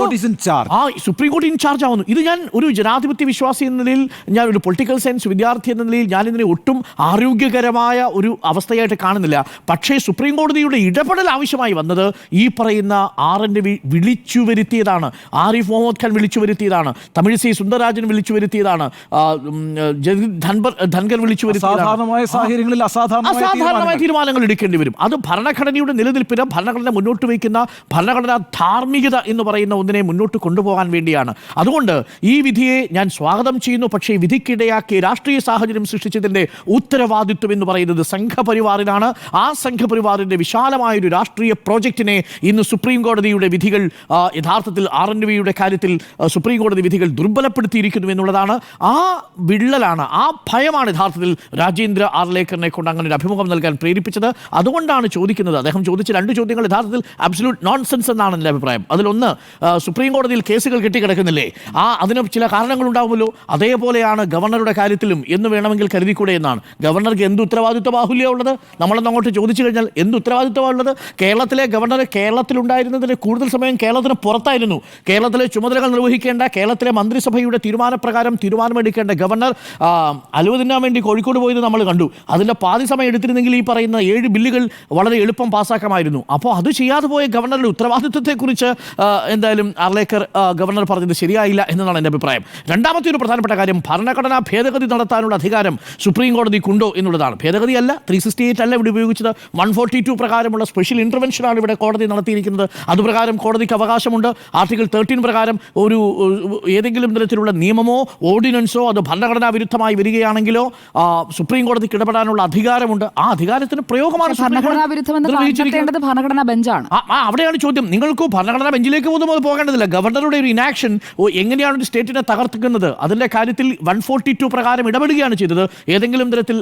കോടതി ഇൻചാർജ് ആവുന്നു. ഇത് ഞാൻ ഒരു ജനാധിപത്യ വിശ്വാസി എന്ന നിലയിൽ, ഞാൻ ഒരു പൊളിറ്റിക്കൽ സയൻസ് വിദ്യാർത്ഥി എന്ന നിലയിൽ ഞാൻ ഇതിനെ ഒട്ടും ആരോഗ്യകരമായ ഒരു അവസ്ഥയായിട്ട് കാണുന്നില്ല. പക്ഷേ സുപ്രീം കോടതിയുടെ ഇടപെടൽ ആവശ്യമായി വന്നത് ഈ പറയുന്ന RN രവി വിളിച്ചു വരുത്തിയതാണ്, ആരിഫ് മുഹമ്മദ് ഖാൻ വിളിച്ചു വരുത്തിയതാണ്, തമിഴിസൈ സുന്ദരരാജൻ വിളിച്ചു വരുത്തിയതാണ്, ജഗദീപ് ധൻഖർ വിളിച്ചു വരുത്തിയതാണ്. അസാധാരണമായ സാഹചര്യങ്ങളിൽ അസാധാരണമായ തീരുമാനങ്ങൾ എടുക്കേണ്ടി വരും. അത് ഭരണഘടനയുടെ നിലനിൽപ്പിന് ഭരണഘടന മുന്നോട്ട് വയ്ക്കുന്ന ഭരണഘടനാ ധാർമ്മികത എന്ന് പറയുന്ന ഒന്നിനെ മുന്നോട്ട് കൊണ്ടുപോകാൻ വേണ്ടിയാണ്. അതുകൊണ്ട് ഈ വിധിയെ ഞാൻ സ്വാഗതം ചെയ്യുന്നു. പക്ഷേ വിധിക്കിടയാക്കി രാഷ്ട്രീയ സാഹചര്യം സൃഷ്ടിച്ചതിൻ്റെ ഉത്തരവാദിത്വം എന്ന് പറയുന്നത് സംഘപരിവാറിനാണ്. ആ സംഘപരിവാറിൻ്റെ വിശാലമായൊരു രാഷ്ട്രീയ പ്രോജക്റ്റിനെ ഇന്ന് സുപ്രീം കോടതിയുടെ വിധികൾ യഥാർത്ഥത്തിൽ RNVയുടെ കാര്യത്തിൽ സുപ്രീം കോടതി വിധികൾ ദുർബലപ്പെടുത്തിയിരിക്കുന്നു എന്നുള്ളതാണ്. ആ വിള്ളലാണ്, ആ ഭയമാണ് യഥാർത്ഥത്തിൽ രാജേന്ദ്ര ആർലേക്കറിനെ കൊണ്ട് അങ്ങനെ ഒരു അഭിമുഖം നൽകാൻ പ്രേരിപ്പിച്ചത്. അതുകൊണ്ടാണ് ചോദിക്കുന്നത്. അദ്ദേഹം ചോദിച്ച 2 ചോദ്യങ്ങൾ യഥാർത്ഥത്തിൽ അബ്സല്യൂട്ട് നോൺസെൻസ് എന്നാണ് എൻ്റെ അഭിപ്രായം. അതിലൊന്ന്, സുപ്രീം കോടതിയിൽ കേസുകൾ കെട്ടിക്കിടക്കുന്നില്ലേ, അതിന് ചില കാരണങ്ങളുണ്ടാവുമല്ലോ. അതേപോലെയാണ് ഗവർണറുടെ കാര്യത്തിലും എന്ന് വേണമെങ്കിൽ കരുതിക്കൂടെ എന്നാണ്. ഗവർണർക്ക് എന്ത് ഉത്തരവാദിത്വ ബാഹുല്യം ഉള്ളത്? നമ്മളൊന്ന് അങ്ങോട്ട് ചോദിച്ചു കഴിഞ്ഞാൽ എന്ത് ഉത്തരവാദിത്വമാണ് ഉള്ളത്? കേരളത്തിലെ ഗവർണർ കേരളത്തിലുണ്ടായിരുന്നതിന് കൂടുതൽ സമയം കേരളത്തിന് പുറത്തായിരുന്നു. കേരളത്തിലെ ചുമതലകൾ നിർവഹിക്കേണ്ട, കേരളത്തിലെ മന്ത്രിസഭയുടെ തീരുമാനപ്രകാരം തീരുമാനമെടുക്കേണ്ട ഗവർണർ അലുവതിന്നാൻ വേണ്ടി കോഴിക്കോട് പോയത് നമ്മൾ കണ്ടു. അതിൻ്റെ പാതി സമയം എടുത്തിരുന്നെങ്കിൽ ഈ പറയുന്ന 7 ബില്ലുകൾ വളരെ എളുപ്പം പാസ്സാക്കാമായിരുന്നു. അപ്പോൾ അത് ചെയ്യാതെ പോയ ഗവർണറുടെ ഉത്തരവാദിത്വത്തെക്കുറിച്ച് എന്തായാലും ആർലേക്കർ ഗവർണർ പറഞ്ഞത് ശരിയായില്ല എന്നതാണ് എൻ്റെ അഭിപ്രായം. രണ്ടാമത്തെ ഒരു പ്രധാനപ്പെട്ട കാര്യം, ഭരണഘടനാ ഭേദഗതി നടത്താനുള്ള അധികാരം സുപ്രീം കോടതിക്കുണ്ടോ എന്നുള്ളതാണ്. ഭേദഗതിയല്ല, 368 അല്ല ഇവിടെ ഉപയോഗിച്ചത്, 142 പ്രകാരമുള്ള സ്പെഷ്യൽ ഇൻ്റർവെൻഷനാണ് ഇവിടെ കോടതി നടത്തിയിരിക്കുന്നത്. അതുപ്രകാരം കോടതിക്ക് അവകാശമുണ്ട്. ആർട്ടിക്കിൾ 13 പ്രകാരം ഏതെങ്കിലും തരത്തിലുള്ള നിയമമോ ഓർഡിനൻസോ അത് ഭരണഘടനാ വിരുദ്ധമായി വരികയാണെങ്കിലോ സുപ്രീം കോടതിക്ക് ഇടപെടാനുള്ള അധികാരമുണ്ട്. ആ അധികാരത്തിന് പ്രയോഗമാണ് ഭരണഘടനാ വിരുദ്ധമെന്ന് കണ്ടെത്തേണ്ടത് ഭരണഘടനാ ബെഞ്ചാണ്. അവിടെയാണ് ചോദ്യം. നിങ്ങൾക്ക് ഭരണഘടനാ ബെഞ്ചിലേക്ക് പോലും അത് പോകേണ്ടതില്ല. ഗവർണറുടെ ഒരു ഇനാക്ഷൻ എങ്ങനെയാണ് ഒരു സ്റ്റേറ്റിനെ തകർക്കുന്നത് അതിൻ്റെ കാര്യത്തിൽ 142 പ്രകാരം ഇടപെടുകയാണ് ചെയ്തത്. ഏതെങ്കിലും തരത്തിൽ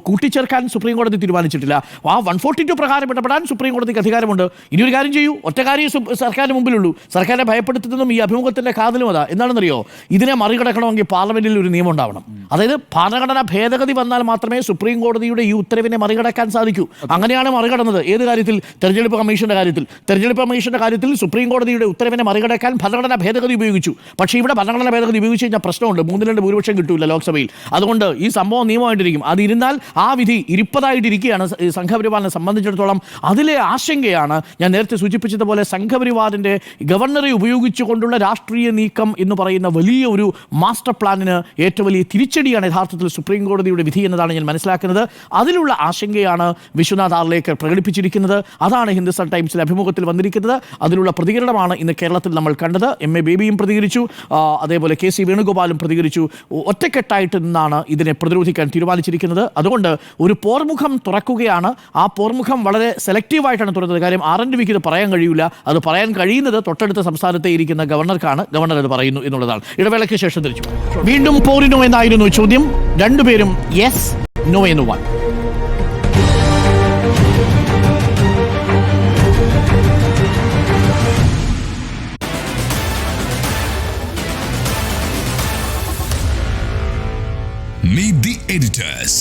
കൂട്ടിച്ചേർക്കാൻ സുപ്രീം കോടതി തീരുമാനിച്ചിട്ടില്ല. ആ 142 പ്രകാരം ഇടപെടാൻ സുപ്രീം കോടതിക്ക് അധികാരമുണ്ട്. ഇനിയൊരു കാര്യം ചെയ്യൂ, ഒറ്റ കാര്യം സർക്കാരിന് മുമ്പിലുള്ളൂ. സർക്കാരിനെ ഭയപ്പെടുത്തുന്നതും ഈ അഭിമുഖത്തിൻ്റെ കാതലും അതാ. എന്താണെന്നറിയോ, ഇതിനെ മറികടക്കണമെങ്കിൽ പാർലമെന്റിൽ ഒരു നിയമം ഉണ്ടാവണം. അതായത് ഭരണഘടനാ ഭേദഗതി വന്നാൽ മാത്രമേ സുപ്രീം കോടതിയുടെ ഈ ഉത്തരവിനെ മറികടക്കാൻ സാധിക്കൂ. അങ്ങനെയാണ് മറികടന്നത്. ഏത് കാര്യത്തിൽ? തെരഞ്ഞെടുപ്പ് കമ്മീഷന്റെ കാര്യത്തിൽ. തെരഞ്ഞെടുപ്പ് കമ്മീഷന്റെ കാര്യത്തിൽ സുപ്രീം കോടതിയുടെ ഉത്തരവിനെ മറികടക്കാൻ ഭരണഘടനാ ഭേദഗതി ഉപയോഗിച്ചു. പക്ഷേ ഇവിടെ ഭരണഘടനാ ഭേദഗതി ഉപയോഗിച്ച് കഴിഞ്ഞാൽ പ്രശ്നമുണ്ട്. 3-2 ഭൂരിപക്ഷം കിട്ടൂല ലോക്സഭയിൽ. അതുകൊണ്ട് ഈ സംഭവം നിയമമായിട്ടിരിക്കും. അതിരുന്നാൽ ആ വിധി ഇരിപ്പതായിട്ടിരിക്കുകയാണ് സംഘപരിവാറിനെ സംബന്ധിച്ചിടത്തോളം. അതിലെ ആശങ്കയാണ് ഞാൻ നേരത്തെ സൂചിപ്പിച്ചതുപോലെ സംഘപരിവാറിൻ്റെ ഗവർണറെ ഉപയോഗിച്ചുകൊണ്ടുള്ള രാഷ്ട്രീയ നീക്കം എന്ന് പറയുന്ന വലിയ ഒരു മാസ്റ്റർ പ്ലാനിന് ഏറ്റവും വലിയ തിരിച്ചടിയാണ് യഥാർത്ഥത്തിൽ സുപ്രീം കോടതിയുടെ വിധി എന്നതാണ് ഞാൻ മനസ്സിലാക്കുന്നത്. അതിലുള്ള ആശങ്കയാണ് വിശ്വനാഥ് ആർലേക്കർ പ്രകടിപ്പിച്ചിരിക്കുന്നത്. അതാണ് ഹിന്ദുസ്ഥാൻ ടൈംസിലെ അഭിമുഖത്തിൽ വന്നിരിക്കുന്നത്. അതിലുള്ള പ്രതികരണമാണ് ഇന്ന് കേരളത്തിൽ നമ്മൾ കണ്ടത്. MA ബേബിയും പ്രതികരിച്ചു, അതേപോലെ KC വേണുഗോപാലും പ്രതികരിച്ചു. ഒറ്റക്കെട്ടായിട്ട് നിന്നാണ് ഇതിനെ പ്രതിരോധിക്കാൻ തീരുമാനിച്ചിരിക്കുന്നത്. അതുകൊണ്ട് ഒരു പോർമുഖം തുറക്കുകയാണ്. ആ പോർമുഖം വളരെ സെലക്റ്റീവായിട്ടാണ് തുറന്നത്. കാര്യം RNVക്ക് ഇത് പറയാൻ കഴിയില്ല. അത് പറയാൻ കഴിയുന്നത് തൊട്ടടുത്ത സംസ്ഥാനത്തെ ഇരിക്കുന്ന ഗവർണർക്കാണ്. ഗവർണർ അത് പറയുന്നു എന്നുള്ളതാണ്. ഇടവേളയ്ക്ക് ശേഷം തിരിച്ചു. വീണ്ടും പോരിനോ എന്നായിരുന്നു ചോദ്യം. രണ്ടുപേരും യെസ് നോ എന്ന് പറഞ്ഞു. Meet the editors.